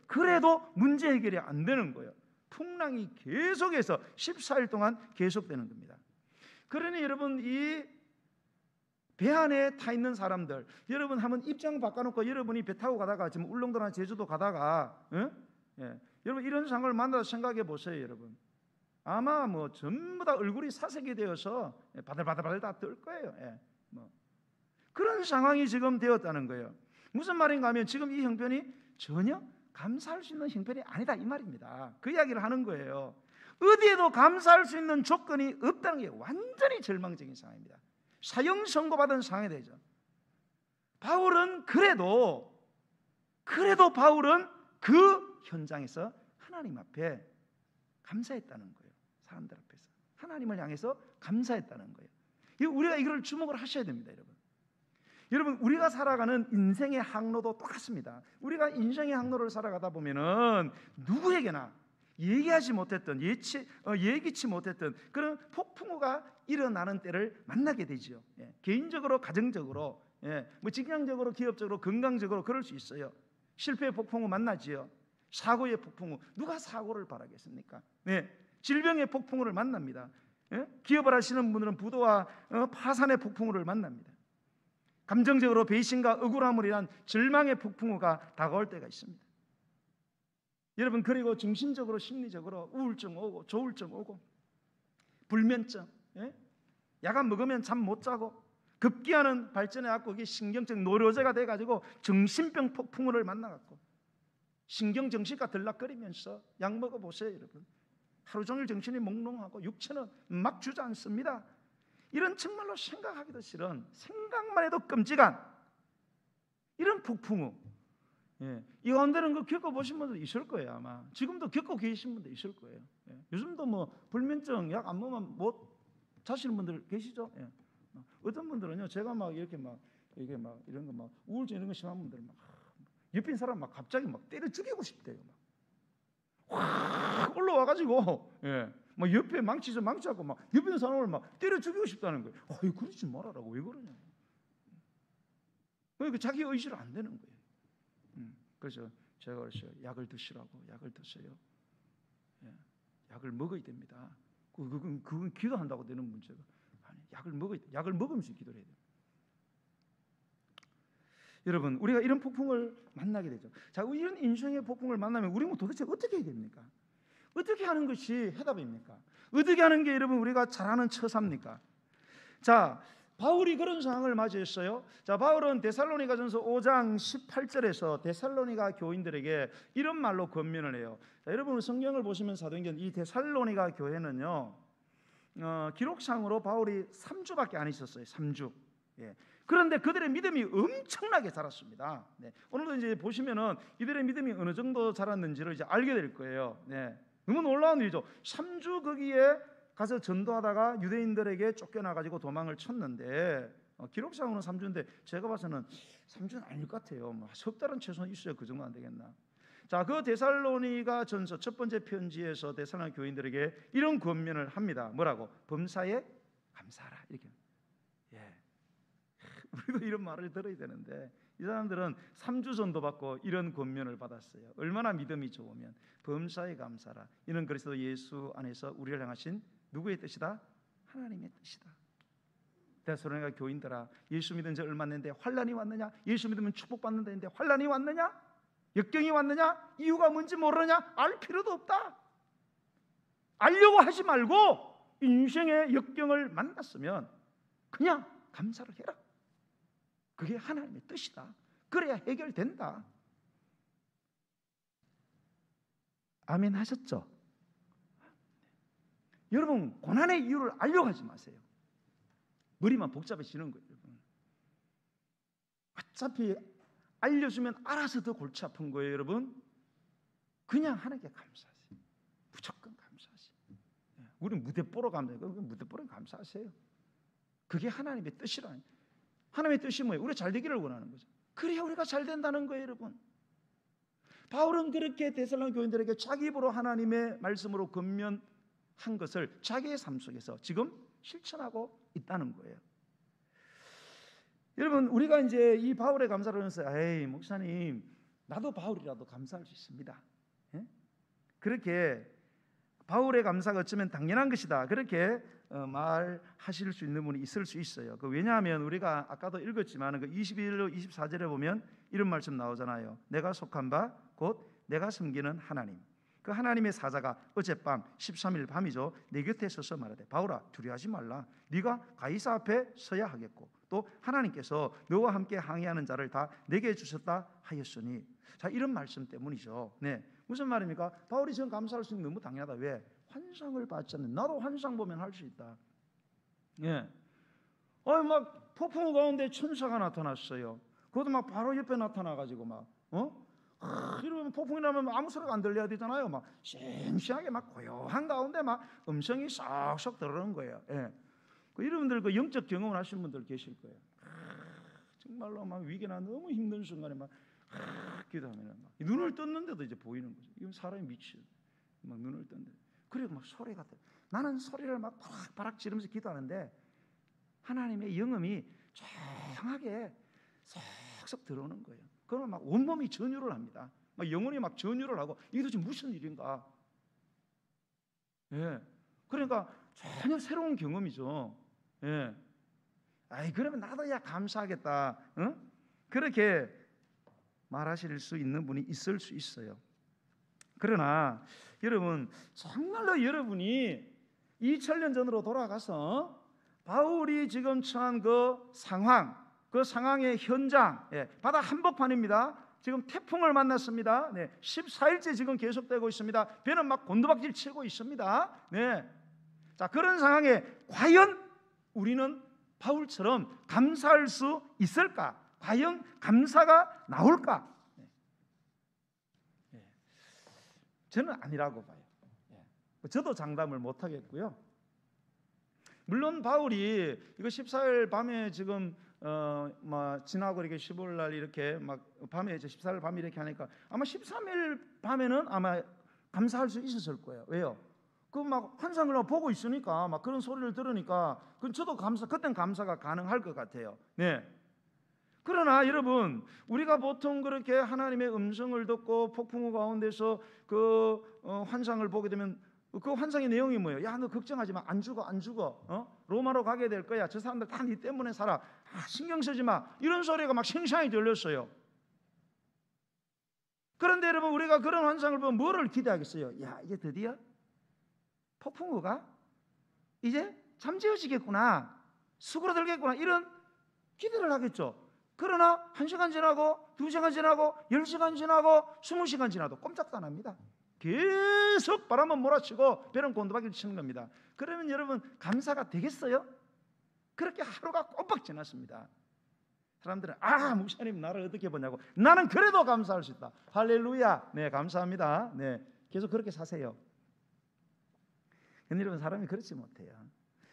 그래도 문제 해결이 안 되는 거예요. 풍랑이 계속해서 14일 동안 계속되는 겁니다. 그러니 여러분 이 배 안에 타 있는 사람들, 여러분 한번 입장 바꿔놓고 여러분이 배 타고 가다가 지금 울릉도나 제주도 가다가 여러분 이런 상황을 만나서 생각해 보세요. 여러분 아마 뭐 전부 다 얼굴이 사색이 되어서 바들바들 다 떨 거예요. 그런 상황이 지금 되었다는 거예요. 무슨 말인가 하면 지금 이 형편이 전혀 감사할 수 있는 형편이 아니다 이 말입니다. 그 이야기를 하는 거예요. 어디에도 감사할 수 있는 조건이 없다는 게 완전히 절망적인 상황입니다. 사형 선고받은 상황이 되죠. 바울은 그래도 바울은 그 현장에서 하나님 앞에 감사했다는 거예요. 사람들 앞에서. 하나님을 향해서 감사했다는 거예요. 우리가 이걸 주목을 하셔야 됩니다, 여러분. 여러분, 우리가 살아가는 인생의 항로도 똑같습니다. 우리가 인생의 항로를 살아가다 보면은 누구에게나 얘기하지 못했던, 예기치 못했던 그런 폭풍우가 일어나는 때를 만나게 되지요. 개인적으로, 가정적으로, 뭐 직장적으로, 기업적으로, 건강적으로 그럴 수 있어요. 실패의 폭풍우 만나지요. 사고의 폭풍우, 누가 사고를 바라겠습니까? 질병의 폭풍우를 만납니다. 기업을 하시는 분들은 부도와 파산의 폭풍우를 만납니다. 감정적으로 배신과 억울함을 인한 절망의 폭풍우가 다가올 때가 있습니다. 여러분, 그리고 정신적으로, 심리적으로 우울증 오고 조울증 오고 불면증, 약간 먹으면 잠 못 자고 급기야는 발전해 갖고 이게 신경적 노료제가 돼 가지고 정신병 폭풍우를 만나 갖고 신경정신과 들락거리면서 약 먹어 보세요, 여러분. 하루 종일 정신이 몽롱하고 육체는 막 주저앉습니다. 이런 정말로 생각하기도 싫은, 생각만 해도 끔찍한 이런 폭풍우, 이 가운데는 그 겪어보신 분들 있을 거예요. 아마 지금도 겪고 계신 분들 있을 거예요. 요즘도 뭐 불면증 약 안 먹으면 못 자시는 분들 계시죠? 어떤 분들은요, 제가 막 이렇게 막 이게 막 이런 거 막 우울증 이런 거 심한 분들 막 옆에 사람 막 갑자기 막 때려 죽이고 싶대요. 확 올라와가지고, 막 옆에 망치하고 막 옆에 있는 사람을 막 때려 죽이고 싶다는 거예요. 그러지 말아라고. 왜 그러냐? 그러니까 자기 의지로 안 되는 거예요. 그래서 제가 그랬어요. 약을 드시라고. 약을 드세요. 약을 먹어야 됩니다. 그건 기도한다고 되는 문제가 아니, 약을 먹으면서 기도를 해야 돼요. 여러분, 우리가 이런 폭풍을 만나게 되죠. 자, 이런 인생의 폭풍을 만나면 우리는 도대체 어떻게 해야 됩니까? 어떻게 하는 것이 해답입니까? 어떻게 하는 게 여러분 우리가 잘하는 처사입니까? 자, 바울이 그런 상황을 맞이했어요. 자, 바울은 데살로니가전서 5장 18절에서 데살로니가 교인들에게 이런 말로 권면을 해요. 자, 여러분 성경을 보시면 사도행전 이 데살로니가 교회는요, 기록상으로 바울이 3주밖에 안 있었어요. 3주. 그런데 그들의 믿음이 엄청나게 자랐습니다. 오늘도 이제 보시면은 이들의 믿음이 어느 정도 자랐는지를 이제 알게 될 거예요. 너무 놀라운 일이죠. 3주 거기에 가서 전도하다가 유대인들에게 쫓겨나가지고 도망을 쳤는데, 기록상으로는 3주인데 제가 봐서는 3주는 아닐 것 같아요. 석 달은 최소한 있어야 그 정도 안 되겠나. 자, 그 데살로니가 전서 첫 번째 편지에서 데살로니가 교인들에게 이런 권면을 합니다. 뭐라고? 범사에 감사하라. 이렇게. 우리도 이런 말을 들어야 되는데 이 사람들은 3주 전도 받고 이런 권면을 받았어요. 얼마나 믿음이 좋으면. 범사에 감사라. 이는 그리스도 예수 안에서 우리를 향하신 누구의 뜻이다? 하나님의 뜻이다. 데살로니가 교인들아, 예수 믿은 지 얼마 안 됐는데 환난이 왔느냐? 예수 믿으면 축복받는다 했는데 환난이 왔느냐? 역경이 왔느냐? 이유가 뭔지 모르느냐? 알 필요도 없다. 알려고 하지 말고 인생의 역경을 만났으면 그냥 감사를 해라. 그게 하나님의 뜻이다. 그래야 해결된다. 아멘 하셨죠? 여러분, 고난의 이유를 알려고 하지 마세요. 머리만 복잡해지는 거예요. 여러분. 어차피 알려주면 알아서 더 골치 아픈 거예요. 여러분, 그냥 하나님께 감사하세요. 무조건 감사하세요. 우리는 무대 보러 가면 무대 보러 감사하세요. 그게 하나님의 뜻이라니. 하나님의 뜻이 뭐예요? 우리가 잘 되기를 원하는 거죠. 그래야 우리가 잘 된다는 거예요, 여러분. 바울은 그렇게 데살로니가 교인들에게 자기 입으로 하나님의 말씀으로 권면한 것을 자기의 삶 속에서 지금 실천하고 있다는 거예요. 여러분, 우리가 이제 이 바울의 감사를 하면서 에이 목사님, 나도 바울이라도 감사할 수 있습니다. 그렇게 바울의 감사가 어쩌면 당연한 것이다, 그렇게 말하실 수 있는 분이 있을 수 있어요. 왜냐하면 우리가 아까도 읽었지만 그 21절 24절에 보면 이런 말씀 나오잖아요. 내가 속한 바 곧 내가 섬기는 하나님, 그 하나님의 사자가 어젯밤 13일 밤이죠, 내 곁에 서서 말하되 바울아 두려워하지 말라. 네가 가이사 앞에 서야 하겠고 또 하나님께서 너와 함께 항해하는 자를 다 내게 주셨다 하였으니. 자, 이런 말씀 때문이죠. 무슨 말입니까? 바울이 지금 감사할 수 있는 게 너무 당연하다. 왜? 환상을 봤잖아요. 나도 환상 보면 할 수 있다. 막 폭풍 가운데 천사가 나타났어요. 그것도 막 바로 옆에 나타나가지고 막 이러면 폭풍이 나면 아무 소리가 안 들려야 되잖아요. 막 싱싱하게 막 고요한 가운데 막 음성이 쏙쏙 들어오는 거예요. 예. 여러분들 그 영적 경험을 하신 분들 계실 거예요. 정말로 막 위기나 너무 힘든 순간에 막 기도하면 막 눈을 떴는데도 이제 보이는 거죠. 이건 사람이 미쳐. 막 눈을 떴는데 그리고 막 소리가 들려. 나는 소리를 막 바락바락 지르면서 기도하는데 하나님의 영음이 조용하게 쏙쏙 들어오는 거예요. 그러면 막 온몸이 전율을 합니다. 막 영혼이 막 전율을 하고 이게 도대체 무슨 일인가? 예. 그러니까 전혀 새로운 경험이죠. 예. 아이 그러면 나도 야 감사하겠다. 응? 그렇게 말하실 수 있는 분이 있을 수 있어요. 그러나 여러분 정말로 여러분이 2000년 전으로 돌아가서 바울이 지금 처한 그 상황의 현장, 바다 한복판입니다. 지금 태풍을 만났습니다. 14일째 지금 계속되고 있습니다. 배는 막 곤두박질 치고 있습니다. 자, 그런 상황에 과연 우리는 바울처럼 감사할 수 있을까? 과연 감사가 나올까? 저는 아니라고 봐요. 저도 장담을 못 하겠고요. 물론 바울이 이거 14일 밤에 지금 막 지나고 이렇게 15일 날 이렇게 막 밤에 이제 14일 밤에 이렇게 하니까 아마 13일 밤에는 아마 감사할 수 있었을 거예요. 왜요? 그 막 환상을 보고 있으니까 막 그런 소리를 들으니까 그 저도 그땐 감사가 가능할 것 같아요. 네. 그러나 여러분 우리가 보통 그렇게 하나님의 음성을 듣고 폭풍우 가운데서 그 환상을 보게 되면 그 환상의 내용이 뭐예요? 야, 너 걱정하지 마. 안 죽어. 로마로 가게 될 거야. 저 사람들 다 네 때문에 살아. 신경 쓰지 마. 이런 소리가 막 생생히 들렸어요. 그런데 여러분 우리가 그런 환상을 보면 뭐를 기대하겠어요? 야, 이제 드디어 폭풍우가 이제 잠재워지겠구나. 수그러들겠구나. 이런 기대를 하겠죠. 그러나 1시간 지나고 2시간 지나고 10시간 지나고 20시간 지나도 꼼짝도 안 합니다. 계속 바람은 몰아치고 배는 곤두박질 치는 겁니다. 그러면 여러분 감사가 되겠어요? 그렇게 하루가 꼬박 지났습니다. 사람들은 목사님 나를 어떻게 보냐고. 나는 그래도 감사할 수 있다. 할렐루야. 네, 감사합니다. 네, 계속 그렇게 사세요. 근데 여러분 사람이 그렇지 못해요.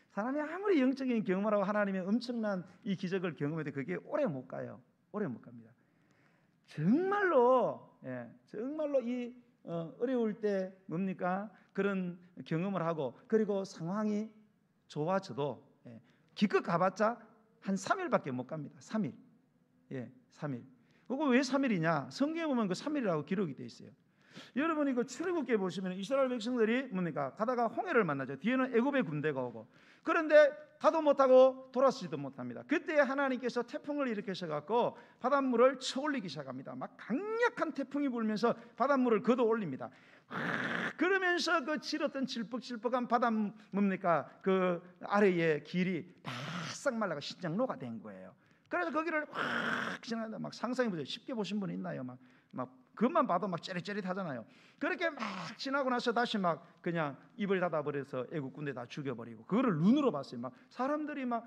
사람이 아무리 영적인 경험을 하고 하나님의 엄청난 이 기적을 경험해도 그게 오래 못 가요. 오래 못 갑니다. 정말로 이 어려울 때 뭡니까? 그런 경험을 하고 그리고 상황이 좋아져도 기껏 가봤자 한 3일밖에 못 갑니다. 3일. 3일. 그거 왜 3일이냐? 성경에 보면 그 3일이라고 기록이 되어 있어요. 여러분 이거 출애굽기에 보시면 이스라엘 백성들이 뭡니까? 가다가 홍해를 만나죠. 뒤에는 애굽의 군대가 오고. 그런데 가도 못하고 돌아서지도 못합니다. 그때 하나님께서 태풍을 일으키셔 갖고 바닷물을 쳐올리기 시작합니다. 막 강력한 태풍이 불면서 바닷물을 걷어 올립니다. 그러면서 그 질었던 질퍽질퍽한 바다 뭡니까? 그 아래의 길이 바싹 말라가 신장로가 된 거예요. 그래서 거기를 확 지나는데 막 상상해 보세요. 쉽게 보신 분 있나요? 막 그것만 봐도 막 째릿째릿하잖아요. 그렇게 막 지나고 나서 다시 막 그냥 입을 닫아버려서 애국 군대 다 죽여버리고 그거를 눈으로 봤어요. 막 사람들이 막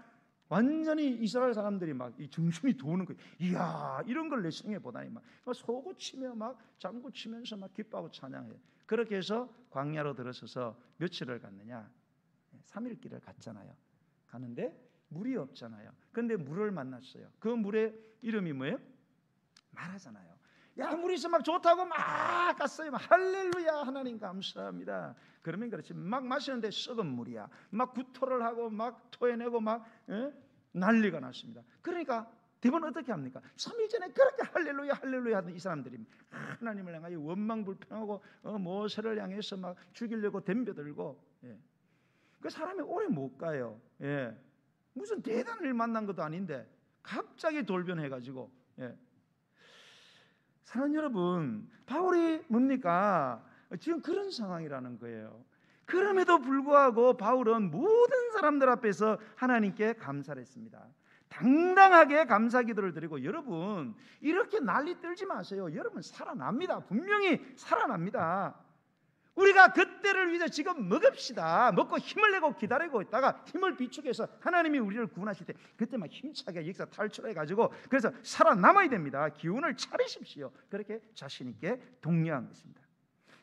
완전히 이스라엘 사람들이 막 이 중심이 도는 거예요. 이야, 이런 걸 내 생에 보다니 막 소고 치며 막 장구 치면서 막 기뻐하고 찬양해요. 그렇게 해서 광야로 들어서서 며칠을 갔느냐? 3일 길을 갔잖아요. 가는데 물이 없잖아요. 그런데 물을 만났어요. 그 물의 이름이 뭐예요? 마라잖아요. 야, 물이 있어 막 좋다고 막 갔어요. 막 할렐루야, 하나님 감사합니다. 그러면 그렇지 막 마시는데 썩은 물이야. 막 구토를 하고 막 토해내고 막 난리가 났습니다. 그러니까 대부분 어떻게 합니까? 3일 전에 그렇게 할렐루야 할렐루야 하던 이 사람들이 하나님을 향하여 원망불평하고 모세를 향해서 막 죽이려고 덤벼들고 그 사람이 오래 못 가요. 무슨 대단한 일 만난 것도 아닌데 갑자기 돌변해가지고 사랑하는 여러분, 바울이 뭡니까? 지금 그런 상황이라는 거예요. 그럼에도 불구하고 바울은 모든 사람들 앞에서 하나님께 감사를 했습니다. 당당하게 감사 기도를 드리고 여러분 이렇게 난리 떨지 마세요. 여러분 살아납니다. 분명히 살아납니다. 우리가 그때를 위해서 지금 먹읍시다. 먹고 힘을 내고 기다리고 있다가 힘을 비축해서 하나님이 우리를 구원하실 때 그때 막 힘차게 여기서 탈출해가지고 그래서 살아남아야 됩니다. 기운을 차리십시오. 그렇게 자신 있게 독려한 것입니다.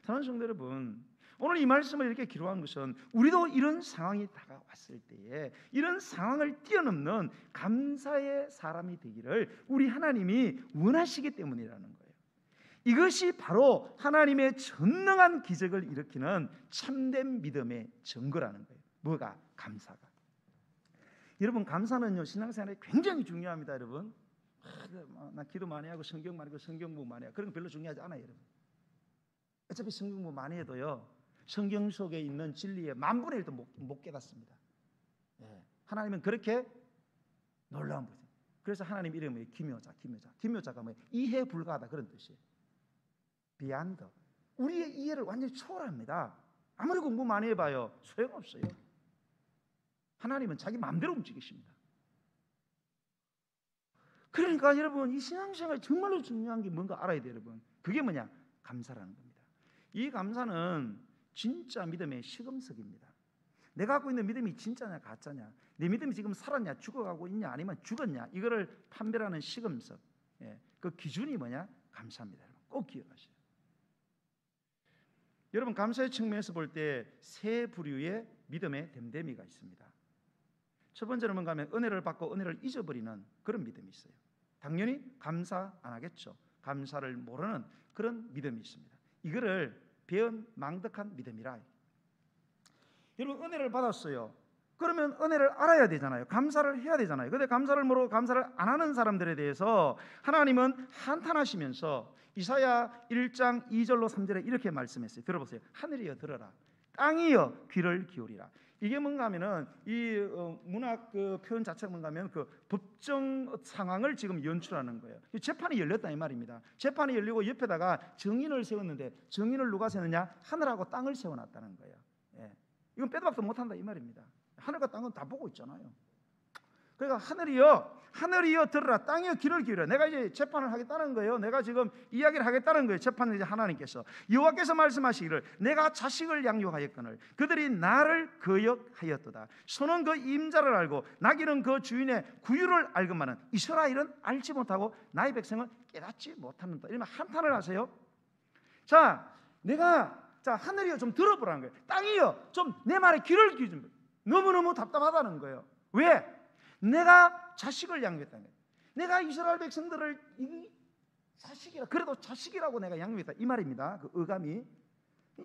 사랑하는 성도 여러분, 오늘 이 말씀을 이렇게 기록한 것은 우리도 이런 상황이 다가왔을 때에 이런 상황을 뛰어넘는 감사의 사람이 되기를 우리 하나님이 원하시기 때문이라는 거예요. 이것이 바로 하나님의 전능한 기적을 일으키는 참된 믿음의 증거라는 거예요. 뭐가? 감사가. 여러분, 감사는요 신앙생활에 굉장히 중요합니다. 여러분, 나 기도 많이 하고 성경 많이 하고 성경 공부 많이 하고 그런 거 별로 중요하지 않아요. 여러분, 어차피 성경 공부 많이 해도요 성경 속에 있는 진리의 10,000분의 1도 못 깨닫습니다. 하나님은 그렇게 놀라운 분이에요. 그래서 하나님 이름이 기묘자가 뭐예요? 이해 불가하다 그런 뜻이에요. beyond, 우리의 이해를 완전히 초월합니다. 아무리 공부 많이 해봐요 소용없어요. 하나님은 자기 마음대로 움직이십니다. 그러니까 여러분, 이 신앙생활 정말로 중요한 게 뭔가 알아야 돼요. 여러분, 그게 뭐냐? 감사라는 겁니다. 이 감사는 진짜 믿음의 시금석입니다. 내가 갖고 있는 믿음이 진짜냐 가짜냐, 내 믿음이 지금 살았냐 죽어가고 있냐 아니면 죽었냐, 이거를 판별하는 시금석, 그 기준이 뭐냐? 감사입니다. 꼭 기억하세요. 여러분, 감사의 측면에서 볼 때 세 부류의 믿음의 됨됨이가 있습니다. 첫 번째는 뭔가 하면 은혜를 받고 은혜를 잊어버리는 그런 믿음이 있어요. 당연히 감사 안 하겠죠. 감사를 모르는 그런 믿음이 있습니다. 이거를 배은망덕한 믿음이라. 여러분, 은혜를 받았어요. 그러면 은혜를 알아야 되잖아요. 감사를 해야 되잖아요. 그런데 감사를 모르고 감사를 안 하는 사람들에 대해서 하나님은 한탄하시면서 이사야 1장 2절로 3절에 이렇게 말씀했어요. 들어보세요. 하늘이여 들어라, 땅이여 귀를 기울이라. 이게 뭔가 하면은 이 문학 그 표현 자체가 뭔가 하면 그 법정 상황을 지금 연출하는 거예요. 재판이 열렸다 이 말입니다. 재판이 열리고 옆에다가 증인을 세웠는데 증인을 누가 세웠느냐? 하늘하고 땅을 세워놨다는 거예요. 이건 빼도 박도 못한다 이 말입니다. 하늘과 땅은 다 보고 있잖아요. 그러니까 하늘이여 들으라, 땅이여 귀를 기울여. 내가 이제 재판을 하겠다는 거예요. 내가 지금 이야기를 하겠다는 거예요. 재판은 이제 하나님께서, 여호와께서 말씀하시기를 내가 자식을 양육하였거늘 그들이 나를 거역하였도다. 소는 그 임자를 알고 나귀는 그 주인의 구유를 알건만은 이스라엘은 알지 못하고 나의 백성은 깨닫지 못하는다. 이러면 한탄을 하세요. 자, 하늘이여 좀 들어보라는 거예요. 땅이여 좀 내 말에 귀를 기울여. 너무너무 답답하다는 거예요. 왜? 내가 자식을 양육했다는 거예요. 내가 이스라엘 백성들을 자식이라, 그래도 자식이라고 내가 양육했다 이 말입니다. 그 어감이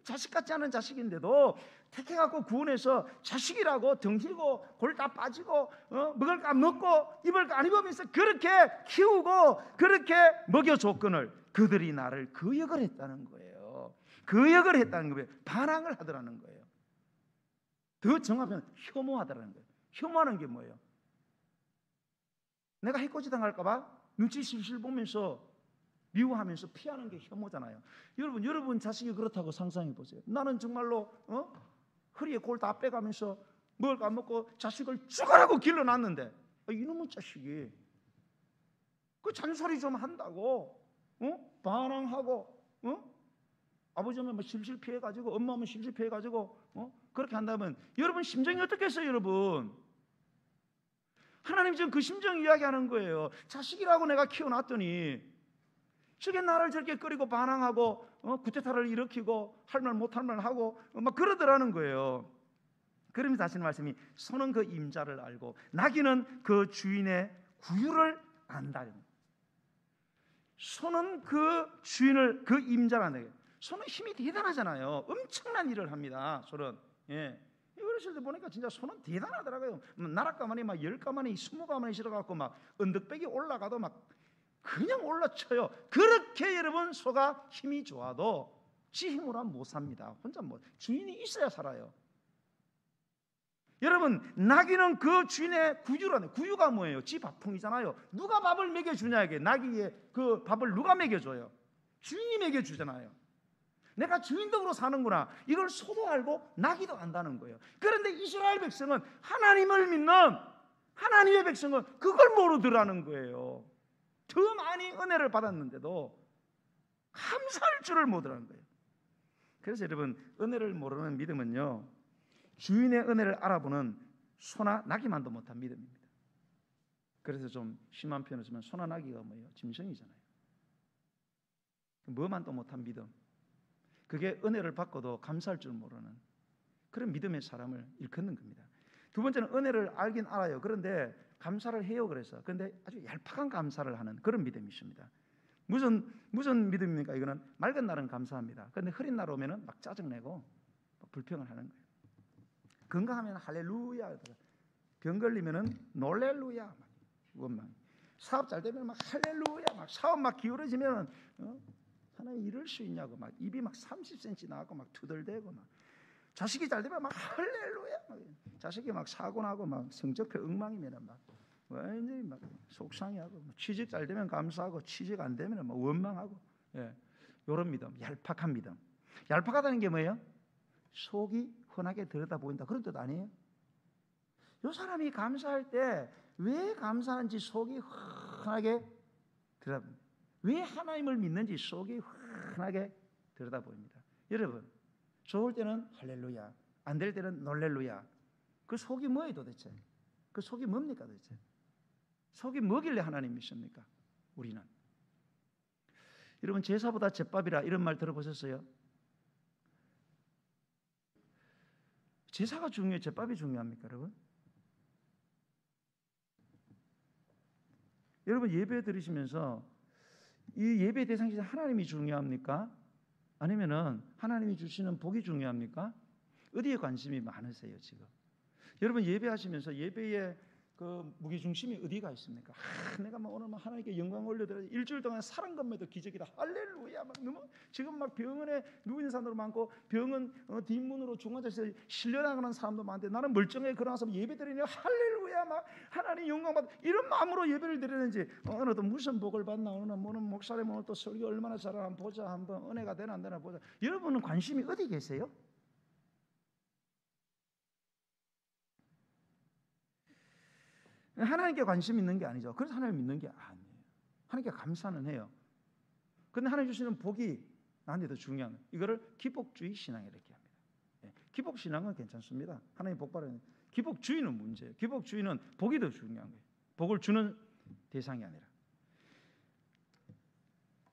자식 같지 않은 자식인데도 택해갖고 구원해서 자식이라고 덩치고 골 다 빠지고 먹을 거 먹고 입을 거 안 입으면서 그렇게 키우고 그렇게 먹여줬거늘 그들이 나를 거역을 했다는 거예요. 거역을 했다는 거예요. 반항을 하더라는 거예요. 더 정확하면 혐오하더라는 거예요. 혐오하는 게 뭐예요? 내가 해코지 당할까 봐 눈치 실실 보면서 미워하면서 피하는 게 혐오잖아요. 여러분 자식이 그렇다고 상상해 보세요. 나는 정말로 허리에 골 다 빼가면서 먹을 거 안 먹고 자식을 죽으라고 길러놨는데 이놈의 자식이 그 잔소리 좀 한다고 반항하고 아버지 오면 실실 피해가지고 엄마 오면 실실 피해가지고 그렇게 한다면 여러분 심정이 어떻겠어요? 여러분, 하나님 지금 그 심정 이야기하는 거예요. 자식이라고 내가 키워놨더니 저게 나를 저렇게 끓이고 반항하고 구태타를 일으키고 할 말 못할 말 하고 막 그러더라는 거예요. 그러면서 하시는 말씀이 소는 그 임자를 알고 나귀는 그 주인의 구유를 안다. 소는 그 주인을, 그 임자를 안다. 소는 힘이 대단하잖아요. 엄청난 일을 합니다. 소는. 어렸을 때 보니까 진짜 소는 대단하더라고요. 나락가마니 막 10가마니 20가마니 실어갖고 막 언덕배기 올라가도 막 그냥 올라쳐요. 그렇게 여러분 소가 힘이 좋아도 지 힘으로 못 삽니다. 혼자 주인이 있어야 살아요. 여러분, 나귀는 그 주인의 구유라네. 구유가 뭐예요? 지 밥통이잖아요. 누가 밥을 먹여주냐 이게. 나귀의 그 밥을 누가 먹여줘요? 주인이 먹여주잖아요. 내가 주인덕으로 사는구나, 이걸 소도 알고 나귀도 안다는 거예요. 그런데 이스라엘 백성은, 하나님을 믿는 하나님의 백성은 그걸 모르더라는 거예요. 더 많이 은혜를 받았는데도 감사할 줄을 모르는 거예요. 그래서 여러분, 은혜를 모르는 믿음은요, 주인의 은혜를 알아보는 소나 나기만도 못한 믿음입니다. 그래서 좀 심한 표현을 쓰면 소나 나기가 뭐예요? 짐승이잖아요. 뭐만도 못한 믿음, 그게 은혜를 받고도 감사할 줄 모르는 그런 믿음의 사람을 일컫는 겁니다. 두 번째는 은혜를 알긴 알아요. 그런데 감사를 해요. 그런데 아주 얄팍한 감사를 하는 그런 믿음이 있습니다. 무슨 믿음입니까? 이거는 맑은 날은 감사합니다. 그런데 흐린 날 오면은 막 짜증내고 막 불평을 하는 거예요. 건강하면 할렐루야, 병 걸리면은 놀렐루야, 막 원망. 사업 잘 되면 막 할렐루야, 막 사업 막 기울어지면은 하나님 이럴 수 있냐고 막 입이 막 30cm 나가고 막 투덜대고 막 자식이 잘 되면 막 할렐루야, 막 자식이 막 사고 나고 막 성적표 엉망이면은 막 완전히 막 속상해하고, 취직 잘 되면 감사하고 취직 안 되면 막 원망하고, 이런 믿음, 얄팍한 믿음. 얄팍하다는 게 뭐예요? 속이 흔하게 들여다보인다, 그런 뜻 아니에요? 이 사람이 감사할 때 왜 감사하는지 속이 흔하게 들여다봅니다. 왜 하나님을 믿는지 속이 흔하게 들여다보입니다. 여러분, 좋을 때는 할렐루야, 안 될 때는 놀렐루야. 그 속이 뭐예요 도대체? 그 속이 뭡니까 도대체? 속이 뭐길래 하나님 믿습니까? 우리는. 여러분, 제사보다 제밥이라 이런 말 들어보셨어요? 제사가 중요해요? 제밥이 중요합니까 여러분? 여러분, 예배 드리시면서 이 예배 대상이 하나님이 중요합니까? 아니면은 하나님이 주시는 복이 중요합니까? 어디에 관심이 많으세요 지금? 여러분, 예배하시면서 예배의 그 무게중심이 어디가 있습니까? 내가 막 오늘 막 하나님께 영광 올려드려, 일주일 동안 살은 것만도 기적이다, 할렐루야, 막 너무 지금 막 병원에 누워 있는 사람도 많고 병원 뒷문으로 중환자실에 실려나가는 사람도 많은데 나는 멀쩡해 그러나서 예배 드리냐, 할렐루야, 막 하나님 영광 받, 이런 마음으로 예배를 드리는지, 오늘 또 무슨 복을 받나, 오늘 목사님 오늘 또 설교 얼마나 잘하나 한번 보자, 한번 은혜가 되나 안 되나 보자. 여러분은 관심이 어디 계세요? 하나님께 관심 있는 게 아니죠. 그래서 하나님 믿는 게 아니에요. 하나님께 감사는 해요. 그런데 하나님 주시는 복이 나한테 더 중요한 거예요. 이거를 기복주의 신앙 이렇게 합니다. 기복 신앙은 괜찮습니다. 하나님 복 받는. 기복주의는 문제예요. 기복주의는 복이 더 중요한 거예요. 복을 주는 대상이 아니라.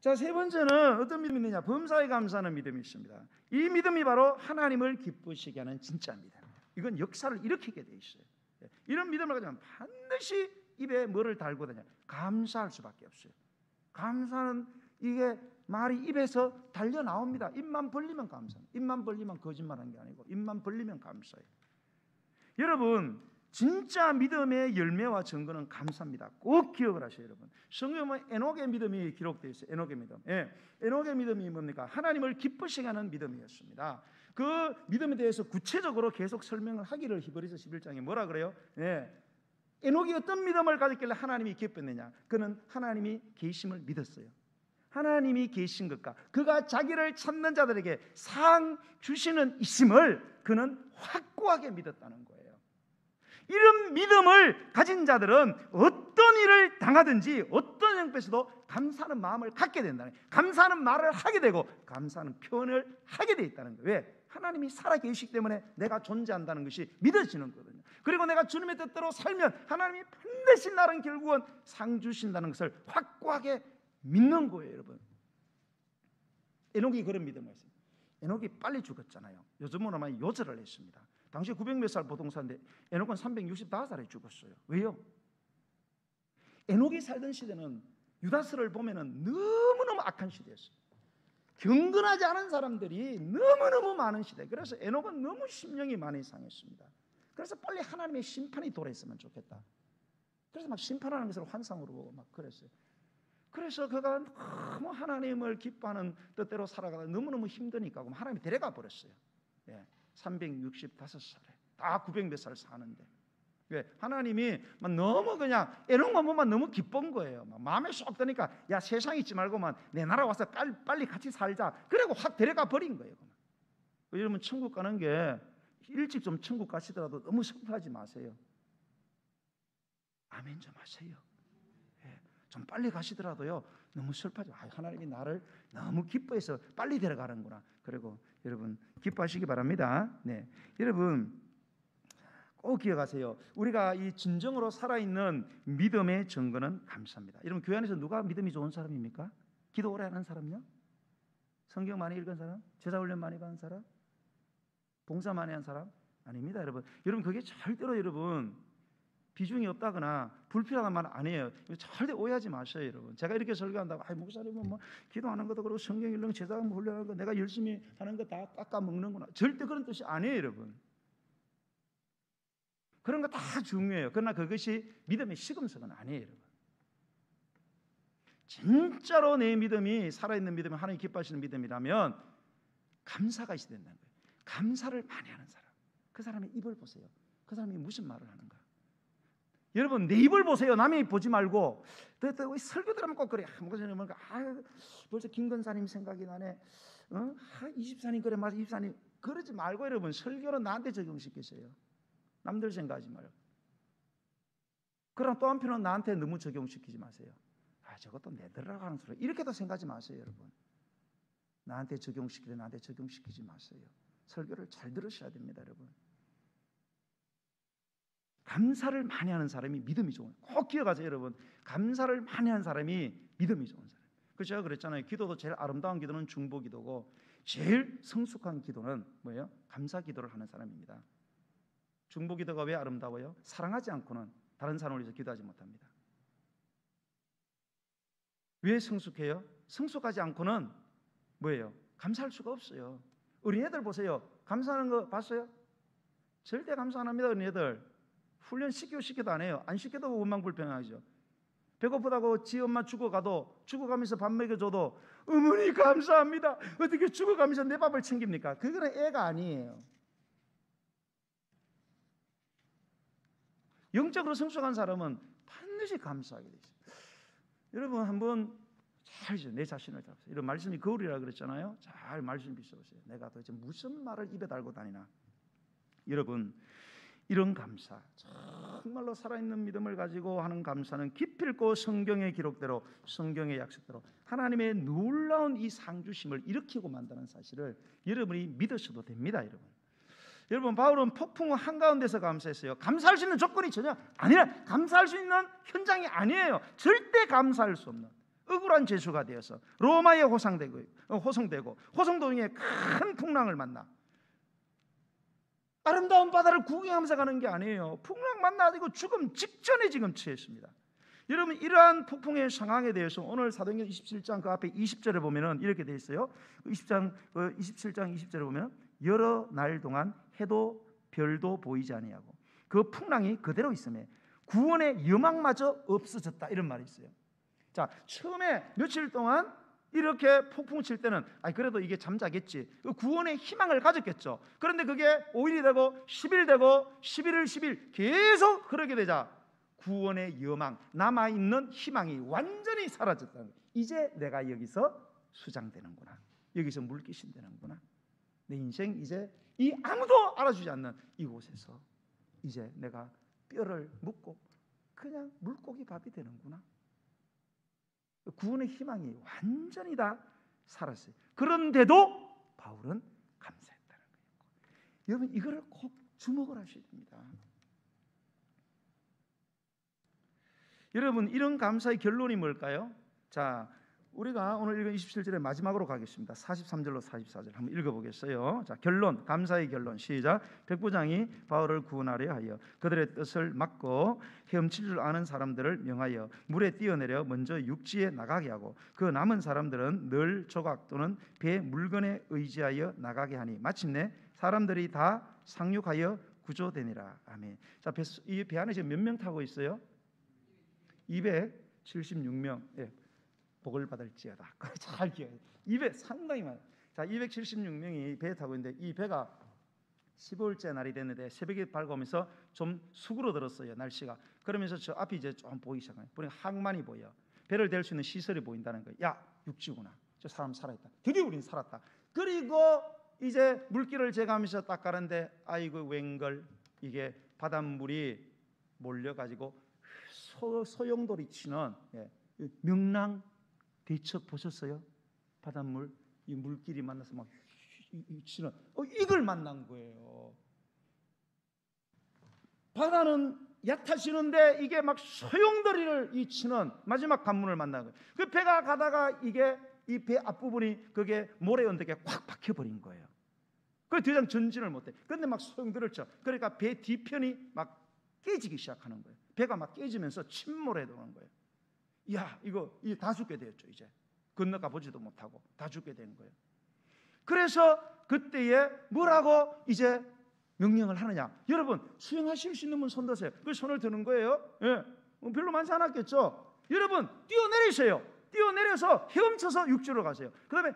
자, 세 번째는 어떤 믿음이 있느냐? 범사에 감사하는 믿음이 있습니다. 이 믿음이 바로 하나님을 기쁘시게 하는 진짜 믿음. 이건 역사를 일으키게 돼 있어요. 이런 믿음을 가지면 반드시 입에 뭐를 달고 다녀? 감사할 수밖에 없어요. 감사는 이게 말이 입에서 달려 나옵니다. 입만 벌리면 감사해요. 입만 벌리면 거짓말하는 게 아니고 입만 벌리면 감사해요. 여러분, 진짜 믿음의 열매와 증거는 감사입니다. 꼭 기억을 하셔요, 여러분. 성경에 에녹의 믿음이 기록되어 있어요. 에녹의 믿음. 에녹의 믿음이 뭡니까? 하나님을 기쁘시게 하는 믿음이었습니다. 그 믿음에 대해서 구체적으로 계속 설명을 하기를 히브리서 11장에 뭐라 그래요? 에녹이 어떤 믿음을 가졌길래 하나님이 기뻤느냐? 그는 하나님이 계심을 믿었어요. 하나님이 계신 것과 그가 자기를 찾는 자들에게 상 주시는 이심을 그는 확고하게 믿었다는 거예요. 이런 믿음을 가진 자들은 어떤 일을 당하든지 어떤 형편에서도 감사하는 마음을 갖게 된다는 거예요. 감사하는 말을 하게 되고 감사하는 표현을 하게 돼 있다는 거예요. 왜? 하나님이 살아계시기 때문에 내가 존재한다는 것이 믿어지는 거거든요. 그리고 내가 주님의 뜻대로 살면 하나님이 반드시 나를 결국은 상 주신다는 것을 확고하게 믿는 거예요, 여러분. 에녹이 그런 믿음을 했어요. 에녹이 빨리 죽었잖아요. 요즘은 아마 요절을 했습니다. 당시 900몇 살 보통사인데 에녹은 365살에 죽었어요. 왜요? 에녹이 살던 시대는 유다서를 보면은 너무너무 악한 시대였어요. 경건하지 않은 사람들이 너무너무 많은 시대. 그래서 에녹은 너무 심령이 많이 상했습니다. 그래서 빨리 하나님의 심판이 도래했으면 좋겠다. 그래서 막 심판하는 것을 환상으로 보고 막 그랬어요. 그래서 그가 너무 하나님을 기뻐하는 뜻대로 살아가다 너무너무 힘드니까 하나님이 데려가 버렸어요. 365살에 다 900몇 살 사는데 하나님이 너무 그냥 에녹만 보면 너무 기쁜 거예요. 마음에 쏙 드니까 야, 세상 있지 말고만 내 나라 와서 빨리 같이 살자. 그리고 확 데려가 버린 거예요. 여러분, 천국 가는 게 일찍 좀 천국 가시더라도 너무 슬퍼하지 마세요. 아멘 좀 하세요. 좀 빨리 가시더라도요 너무 슬퍼져. 하나님이 나를 너무 기뻐해서 빨리 데려가는구나. 그리고 여러분 기뻐하시기 바랍니다. 네, 여러분 꼭 기억하세요. 우리가 이 진정으로 살아있는 믿음의 증거는 감사입니다. 여러분 교회 안에서 누가 믿음이 좋은 사람입니까? 기도 오래 하는 사람요? 성경 많이 읽은 사람? 제자훈련 많이 받은 사람? 봉사 많이 한 사람? 아닙니다. 여러분 그게 절대로 여러분 비중이 없다거나 불필요한 말 아니에요. 절대 오해하지 마셔요. 여러분 제가 이렇게 설교한다고 목사님은 뭐 기도하는 것도 그렇고 성경 읽는 제자훈련 훈련하는 거 내가 열심히 하는 거 다 깎아 먹는구나. 절대 그런 뜻이 아니에요. 여러분 그런 거 다 중요해요. 그러나 그것이 믿음의 시금석은 아니에요. 여러분 진짜로 내 믿음이 살아있는 믿음이 하나님 기뻐하시는 믿음이라면 감사가 있어야 된다는 거예요. 감사를 많이 하는 사람, 그 사람의 입을 보세요. 그 사람이 무슨 말을 하는가. 여러분 내 입을 보세요. 남의 입 보지 말고. 설교 들으면 꼭 그래. 목사님 벌써 김건사님 생각이 나네. 24님 그래 맞아 24님 그러지 말고 여러분 설교는 나한테 적용시키세요. 남들 생각하지 말고. 그러나 또 한편은 나한테 너무 적용시키지 마세요. 저것도 내들으라고 하는 소리 이렇게도 생각하지 마세요. 여러분 나한테 적용시키되 나한테 적용시키지 마세요. 설교를 잘 들으셔야 됩니다. 여러분 감사를 많이 하는 사람이 믿음이 좋은, 꼭 기억하세요. 여러분 감사를 많이 하는 사람이 믿음이 좋은 사람. 그래서 제가 그랬잖아요. 기도도 제일 아름다운 기도는 중보 기도고 제일 성숙한 기도는 뭐예요? 감사 기도를 하는 사람입니다. 중보 기도가 왜 아름다워요? 사랑하지 않고는 다른 사람을 위해서 기도하지 못합니다. 왜 성숙해요? 성숙하지 않고는 뭐예요? 감사할 수가 없어요. 어린애들 보세요. 감사하는 거 봤어요? 절대 감사 안 합니다. 어린애들 훈련 시켜도 안 해요. 안 시켜도 원망불평하죠. 배고프다고 지 엄마 죽어가면서 밥 먹여줘도 어머니 감사합니다. 어떻게 죽어가면서 내 밥을 챙깁니까? 그거는 애가 아니에요. 영적으로 성숙한 사람은 반드시 감사하게 되죠. 여러분 한번 잘 내 자신을 잡으세요. 이런 말씀이 거울이라 그랬잖아요. 잘 말씀 비춰보세요. 내가 도대체 무슨 말을 입에 달고 다니나. 여러분 이런 감사, 정말로 살아있는 믿음을 가지고 하는 감사는 깊이 있고 성경의 기록대로 성경의 약속대로 하나님의 놀라운 이 상주심을 일으키고 만드는 사실을 여러분이 믿으셔도 됩니다. 여러분 바울은 폭풍 한가운데서 감사했어요. 감사할 수 있는 조건이 전혀 아니라 감사할 수 있는 현장이 아니에요. 절대 감사할 수 없는 억울한 죄수가 되어서 로마에 호송되고 호송도 중에 큰 풍랑을 만나 아름다운 바다를 구경하면서 가는 게 아니에요. 풍랑 만나지고 죽음 직전에 지금 처했습니다. 여러분 이러한 폭풍의 상황에 대해서 오늘 사도행전 27장 그 앞에 20절에 보면은 이렇게 돼 있어요. 27장 20절에 보면 여러 날 동안 해도 별도 보이지 아니하고 그 풍랑이 그대로 있음에 구원의 여망마저 없어졌다 이런 말이 있어요. 자 처음에 며칠 동안 이렇게 폭풍 칠 때는 그래도 이게 잠자겠지 구원의 희망을 가졌겠죠. 그런데 그게 5일이 되고 10일 되고 11일 10일 계속 그러게 되자 구원의 여망 남아있는 희망이 완전히 사라졌다는 거예요. 이제 내가 여기서 수장되는구나. 여기서 물귀신 되는구나. 내 인생 이제 이 아무도 알아주지 않는 이곳에서 이제 내가 뼈를 묻고 그냥 물고기 밥이 되는구나. 구원의 희망이 완전히 다 사라졌어요. 그런데도 바울은 감사했다는 거예요. 여러분 이거를 꼭 주목을 하셔야 됩니다. 여러분 이런 감사의 결론이 뭘까요? 자 우리가 오늘 읽은 27절의 마지막으로 가겠습니다. 43절로 44절 한번 읽어보겠어요. 자 결론, 감사의 결론 시작. 백부장이 바울을 구원하려 하여 그들의 뜻을 막고 헤엄칠 줄 아는 사람들을 명하여 물에 뛰어내려 먼저 육지에 나가게 하고 그 남은 사람들은 늘 조각 또는 배 물건에 의지하여 나가게 하니 마침내 사람들이 다 상륙하여 구조되니라. 아멘. 자, 이 배 안에 지금 몇 명 타고 있어요? 276명. 예. 복을 받을지어다. 잘 기억해요. 상당히 많아요. 자, 276명이 배에 타고 있는데 이 배가 15일째 날이 됐는데 새벽에 밝아오면서 좀 수그러들었어요. 날씨가. 그러면서 저 앞이 이제 좀 보이기 시작해요. 보니 항만이 보여. 배를 댈 수 있는 시설이 보인다는 거예요. 야, 육지구나. 저 사람 살아있다. 드디어 우린 살았다. 그리고 이제 물길을 재가면서 딱 가는데 아이고 웬걸 이게 바닷물이 몰려가지고 소용돌이 치는 명랑 대첩 보셨어요? 바닷물, 이 물길이 만나서 막 치는 이걸 만난 거예요. 바다는 얕아지는데 이게 막 소용돌이를 치는 마지막 관문을 만난 거예요. 그 배가 가다가 이게 이 배 앞부분이 그게 모래 언덕에 꽉 박혀버린 거예요. 그 더 이상 전진을 못해. 그런데 막 소용돌이를 쳐. 그러니까 배 뒤편이 막 깨지기 시작하는 거예요. 배가 막 깨지면서 침몰해 들어오는 거예요. 야, 이거 다 죽게 되었죠. 이제 건너가 보지도 못하고 다 죽게 된 거예요. 그래서 그때에 뭐라고 이제 명령을 하느냐? 여러분, 수영하실 수 있는 분 손 드세요. 그 손을 드는 거예요. 예, 별로 많지 않았겠죠. 여러분, 뛰어내리세요. 뛰어내려서 헤엄쳐서 육지로 가세요. 그다음에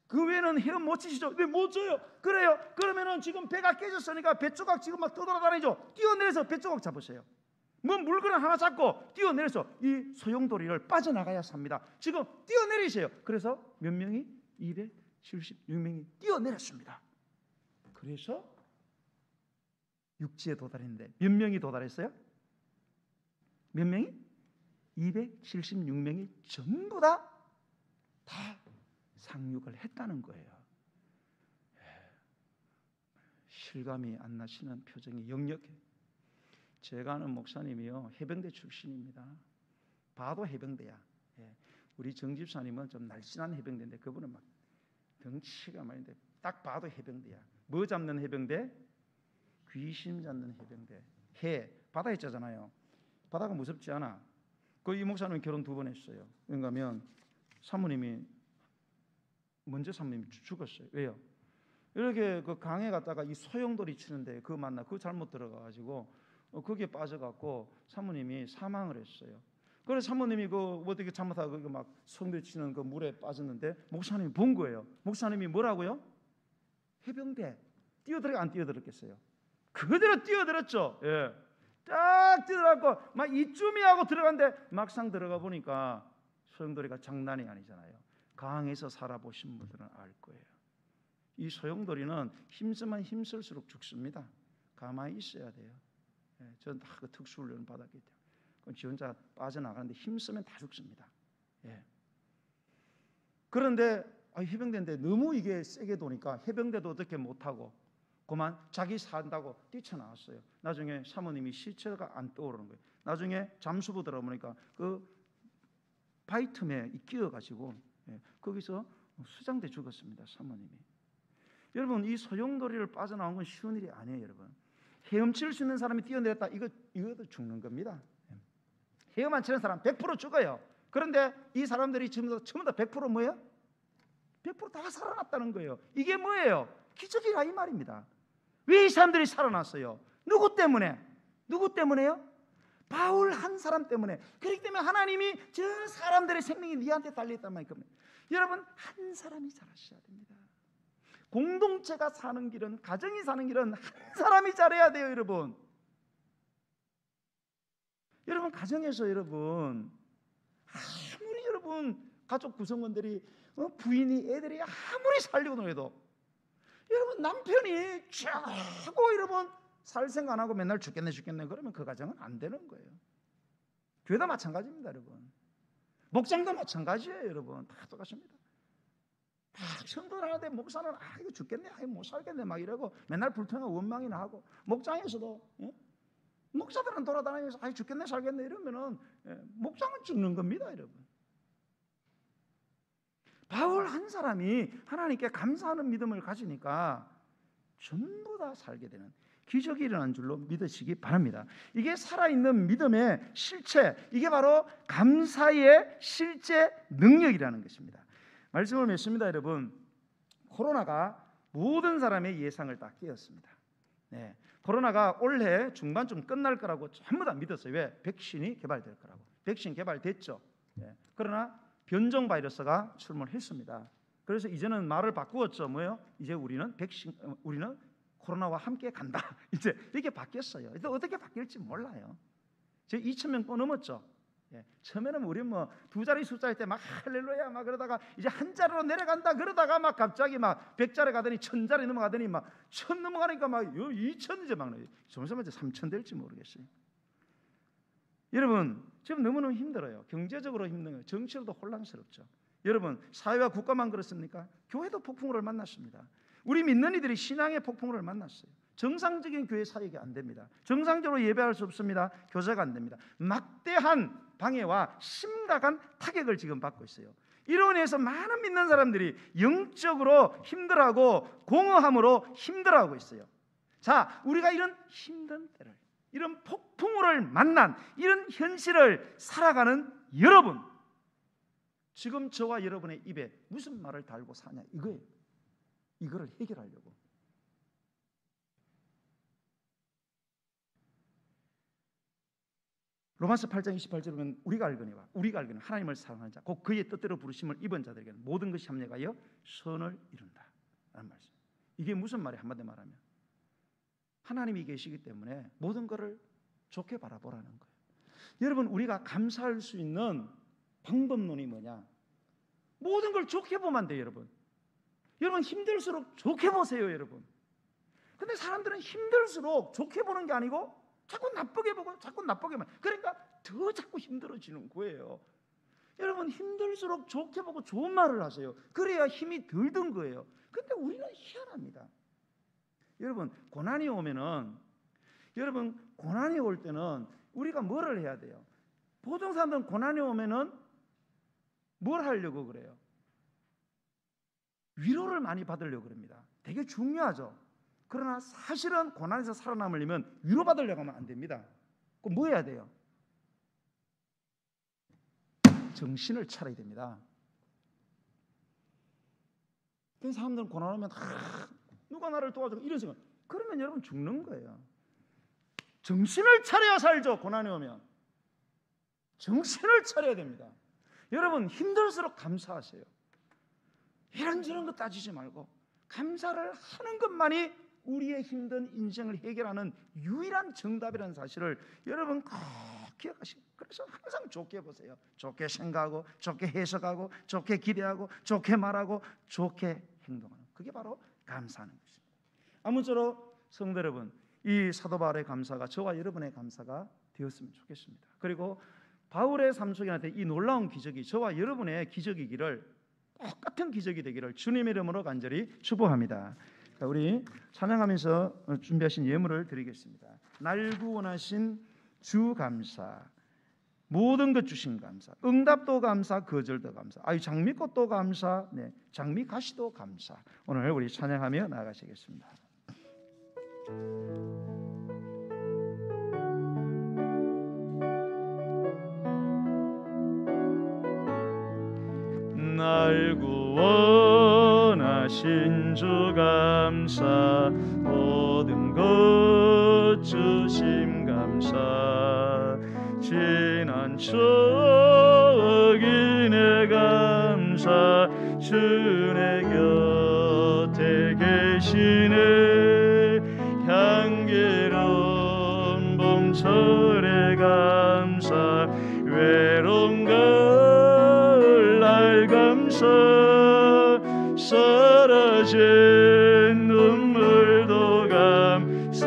그 외에는 헤엄 못 치시죠? 네, 못 쳐요. 그래요. 그러면은 지금 배가 깨졌으니까 배 조각 지금 막 떠돌아다니죠. 뛰어내려서 배 조각 잡으세요. 뭐 물건을 하나 잡고 뛰어내려서 이 소용돌이를 빠져나가야 삽니다. 지금 뛰어내리세요. 그래서 몇 명이? 276명이 뛰어내렸습니다. 그래서 육지에 도달했는데 몇 명이 도달했어요? 몇 명이? 276명이 전부 다 상륙을 했다는 거예요. 실감이 안 나시는 표정이 역력해. 제가 아는 목사님이요, 해병대 출신입니다. 봐도 해병대야. 우리 정 집사님은 좀 날씬한 해병대인데 그분은 막 덩치가 많은데 딱 봐도 해병대야. 뭐 잡는 해병대? 귀신 잡는 해병대. 바다에 있잖아요. 바다가 무섭지 않아. 그 이 목사님 결혼 2번 했어요. 왜냐하면 사모님이 먼저 사모님이 죽었어요. 왜요? 이렇게 그 강에 갔다가 이 소용돌이 치는데 그거 만나 그거 잘못 들어가가지고 거기에 빠져갖고 사모님이 사망을 했어요. 그래서 사모님이 그 어떻게 잘못하고 그 막 소용돌이 치는 그 물에 빠졌는데 목사님이 본 거예요. 목사님이 뭐라고요? 해병대 뛰어들어 안 뛰어들었겠어요? 그대로 뛰어들었죠. 예. 딱 뛰어들었고 막 이쯤이 하고 들어갔는데 막상 들어가 보니까 소용돌이가 장난이 아니잖아요. 강에서 살아보신 분들은 알 거예요. 이 소용돌이는 힘쓰면 힘쓸수록 죽습니다. 가만히 있어야 돼요. 예, 저는 다 그 특수훈련 받았기 때문에 지 혼자 빠져나가는데 힘쓰면 다 죽습니다. 예. 그런데 해병대인데 너무 이게 세게 도니까 해병대도 어떻게 못하고 그만 자기 산다고 뛰쳐나왔어요. 나중에 사모님이 시체가 안 떠오르는 거예요. 나중에 잠수부 들어보니까 그 바위 틈에 끼어가지고 거기서 수장돼 죽었습니다. 사모님이. 여러분, 이 소용돌이를 빠져나온 건 쉬운 일이 아니에요. 여러분, 헤엄칠 수 있는 사람이 뛰어내렸다, 이것도 죽는 겁니다. 헤엄 안 치는 사람 100% 죽어요. 그런데 이 사람들이 전부 다 100% 뭐예요? 100% 다 살아났다는 거예요. 이게 뭐예요? 기적이라 이 말입니다. 왜 이 사람들이 살아났어요? 누구 때문에? 누구 때문에요? 바울 한 사람 때문에. 그렇기 때문에 하나님이 저 사람들의 생명이 네한테 달려있단 말입니다. 여러분, 한 사람이 잘하셔야 됩니다. 공동체가 사는 길은, 가정이 사는 길은 한 사람이 잘해야 돼요. 여러분 가정에서 여러분 아무리 여러분 가족 구성원들이 부인이 애들이 아무리 살려고 노래도 여러분 남편이 최고 여러분 살 생각 안 하고 맨날 죽겠네 그러면 그 가정은 안 되는 거예요. 교회도 마찬가지입니다. 여러분 목장도 마찬가지예요. 여러분 다 똑같습니다. 전도하는데 목사는 이거 죽겠네, 못 살겠네 막 이러고 맨날 불평하고 원망이나 하고, 목장에서도 목사들은 돌아다니면서 죽겠네 살겠네 이러면은 목장은 죽는 겁니다. 여러분, 바울 한 사람이 하나님께 감사하는 믿음을 가지니까 전부 다 살게 되는 기적이 일어난 줄로 믿으시기 바랍니다. 이게 살아있는 믿음의 실체, 이게 바로 감사의 실제 능력이라는 것입니다. 말씀을 맺습니다. 여러분, 코로나가 모든 사람의 예상을 다 깨었습니다. 코로나가 올해 중반쯤 끝날 거라고 전부 다 믿었어요. 왜? 백신이 개발될 거라고. 백신 개발됐죠. 그러나 변종 바이러스가 출몰했습니다. 그래서 이제는 말을 바꾸었죠. 뭐예요? 이제 우리는 코로나와 함께 간다. 이제 이렇게 바뀌었어요. 이제 어떻게 바뀔지 몰라요. 제 2,000명 또 넘었죠. 처음에는 우리 뭐 두 자리 숫자일 때 막 할렐루야 막 그러다가 이제 한 자리로 내려간다 그러다가 막 갑자기 막 100자리 가더니 1000자리 넘어가더니 막 1000 넘어가니까 막 2000 이제 막 점점 이제 3000 될지 모르겠어요. 여러분 지금 너무너무 힘들어요. 경제적으로 힘든 거예요. 정치로도 혼란스럽죠. 여러분 사회와 국가만 그렇습니까? 교회도 폭풍우를 만났습니다. 우리 믿는 이들이 신앙의 폭풍우를 만났어요. 정상적인 교회 사역이 안 됩니다. 정상적으로 예배할 수 없습니다. 교제가 안 됩니다. 막대한 방해와 심각한 타격을 지금 받고 있어요. 이로 인해서 많은 믿는 사람들이 영적으로 힘들어하고 공허함으로 힘들어하고 있어요. 자, 우리가 이런 힘든 때를, 이런 폭풍우를 만난 이런 현실을 살아가는 여러분, 지금 저와 여러분의 입에 무슨 말을 달고 사냐 이거예요. 이거를 해결하려고. 로마서 8장 28절에 보면 우리가 알거니와 하나님을 사랑하는 자 곧 그의 뜻대로 부르심을 입은 자들에게는 모든 것이 합력하여 선을 이룬다 라는 말씀. 이게 무슨 말이에요? 한마디 말하면 하나님이 계시기 때문에 모든 것을 좋게 바라보라는 거예요. 여러분 우리가 감사할 수 있는 방법론이 뭐냐? 모든 걸 좋게 보면 안 돼요. 여러분 힘들수록 좋게 보세요. 여러분 근데 사람들은 힘들수록 좋게 보는 게 아니고 자꾸 나쁘게 보고 자꾸 나쁘게만, 그러니까 더 자꾸 힘들어지는 거예요. 여러분 힘들수록 좋게 보고 좋은 말을 하세요. 그래야 힘이 덜 든 거예요. 근데 우리는 희한합니다. 여러분 고난이 오면은, 여러분 고난이 올 때는 우리가 뭐를 해야 돼요? 보통 사람들은 고난이 오면은 뭘 하려고 그래요? 위로를 많이 받으려고 그럽니다. 되게 중요하죠. 그러나 사실은 고난에서 살아남으려면 위로받으려고 하면 안 됩니다. 그럼 뭐 해야 돼요? 정신을 차려야 됩니다. 그 사람들은 고난 오면 누가 나를 도와줘 이런 생각, 그러면 여러분 죽는 거예요. 정신을 차려야 살죠. 고난이 오면 정신을 차려야 됩니다. 여러분 힘들수록 감사하세요. 이런저런 거 따지지 말고 감사를 하는 것만이 우리의 힘든 인생을 해결하는 유일한 정답이라는 사실을 여러분 꼭 기억하시고, 그래서 항상 좋게 보세요. 좋게 생각하고 좋게 해석하고 좋게 기대하고 좋게 말하고 좋게 행동하는, 그게 바로 감사하는 것입니다. 아무쪼록 성도 여러분, 이 사도 바울의 감사가 저와 여러분의 감사가 되었으면 좋겠습니다. 그리고 바울의 삶 속에 나타난 이 놀라운 기적이 저와 여러분의 기적이기를, 똑같은 기적이 되기를 주님의 이름으로 간절히 축복합니다. 우리 찬양하면서 준비하신 예물을 드리겠습니다. 날 구원하신 주 감사, 모든 것 주신 감사, 응답도 감사, 거절도 감사, 장미꽃도 감사, 장미가시도 감사. 오늘 우리 찬양하며 나아가시겠습니다. 날 구원하신 주 감사, 모든 것 주심 감사, 지난 추억 인해 감사, 주의 곁에 계시네, 향기로운 봄철의 감사, 외로운 가을 날 감사, 사라진 눈물도 감사,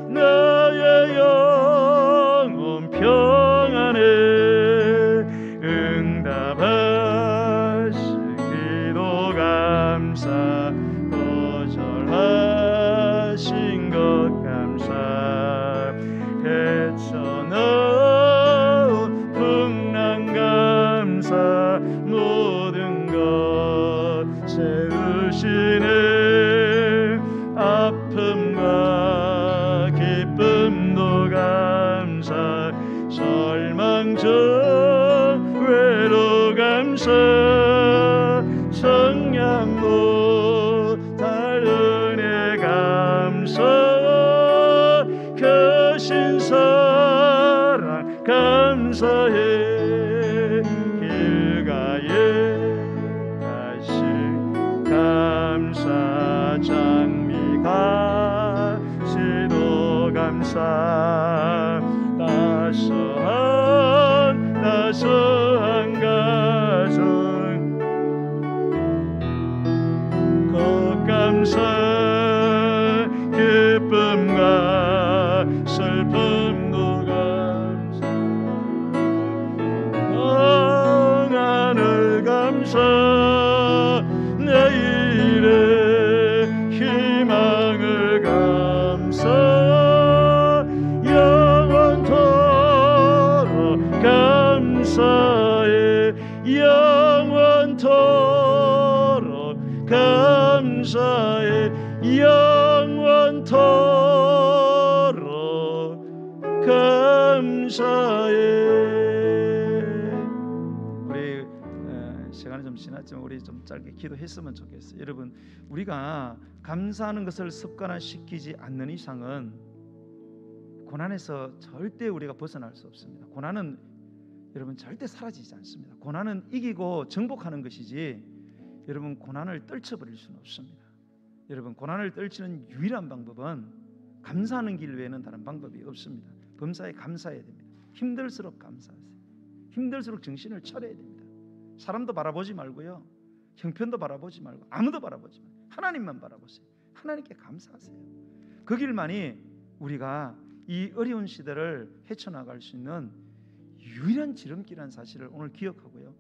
나의 영혼 평안에 응답하신 기도 감사, 거절하신 것 감사, 헤쳐나온 풍랑 감사, 모든 것 채우시네, 아픔과 기쁨도 감사, 절망적 외로 감사, 청량도 다른의 감사, 크신 사랑 감사해, 장미가시도 감사, 따스한 가정 곧 감사, 기쁨과 슬픔도 감사, 영원토록 감사해 영원토록 감사해. 우리 시간이 좀 지났지만 우리 좀 짧게 기도했으면 좋겠어요. 여러분, 우리가 감사하는 것을 습관화시키지 않는 이상은 고난에서 절대 우리가 벗어날 수 없습니다. 고난은 여러분 절대 사라지지 않습니다. 고난은 이기고 정복하는 것이지 여러분 고난을 떨쳐버릴 수는 없습니다. 여러분, 고난을 떨치는 유일한 방법은 감사하는 길 외에는 다른 방법이 없습니다. 범사에 감사해야 됩니다. 힘들수록 감사하세요. 힘들수록 정신을 차려야 됩니다. 사람도 바라보지 말고요, 형편도 바라보지 말고 아무도 바라보지 말고 하나님만 바라보세요. 하나님께 감사하세요. 그 길만이 우리가 이 어려운 시대를 헤쳐나갈 수 있는 유일한 지름길이라는 사실을 오늘 기억하고요,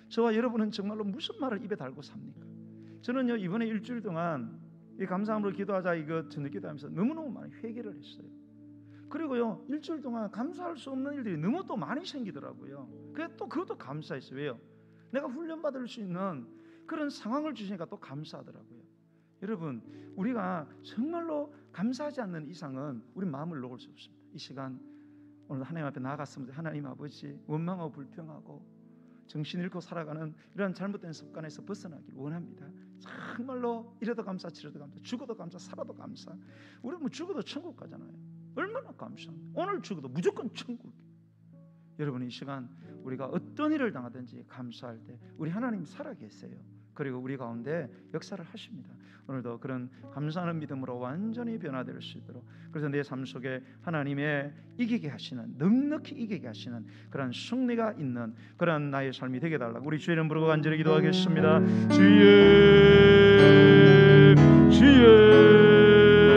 저와 여러분은 정말로 무슨 말을 입에 달고 삽니까? 저는요, 이번에 일주일 동안 이 감사함으로 기도하자 이거 저녁 기도하면서 너무너무 많이 회개를 했어요. 그리고요, 일주일 동안 감사할 수 없는 일들이 너무 또 많이 생기더라고요. 또 그것도 감사했어요. 왜요? 내가 훈련받을 수 있는 그런 상황을 주시니까 또 감사하더라고요. 여러분, 우리가 정말로 감사하지 않는 이상은 우리 마음을 놓을 수 없습니다. 이 시간 오늘 하나님 앞에 나아갔습니다. 하나님 아버지, 원망하고 불평하고 정신 잃고 살아가는 이런 잘못된 습관에서 벗어나길 원합니다. 정말로 이래도 감사, 저래도 감사, 죽어도 감사, 살아도 감사. 우리 뭐 죽어도 천국 가잖아요. 얼마나 감사합니다. 오늘 죽어도 무조건 천국. 여러분, 이 시간 우리가 어떤 일을 당하든지 감사할 때 우리 하나님 살아계세요. 그리고 우리 가운데 역사를 하십니다. 오늘도 그런 감사하는 믿음으로 완전히 변화될 수 있도록, 그래서 내 삶 속에 하나님의 이기게 하시는, 넉넉히 이기게 하시는 그런 승리가 있는 그런 나의 삶이 되게 달라고 우리 주의 이름 부르고 간절히 기도하겠습니다. 주의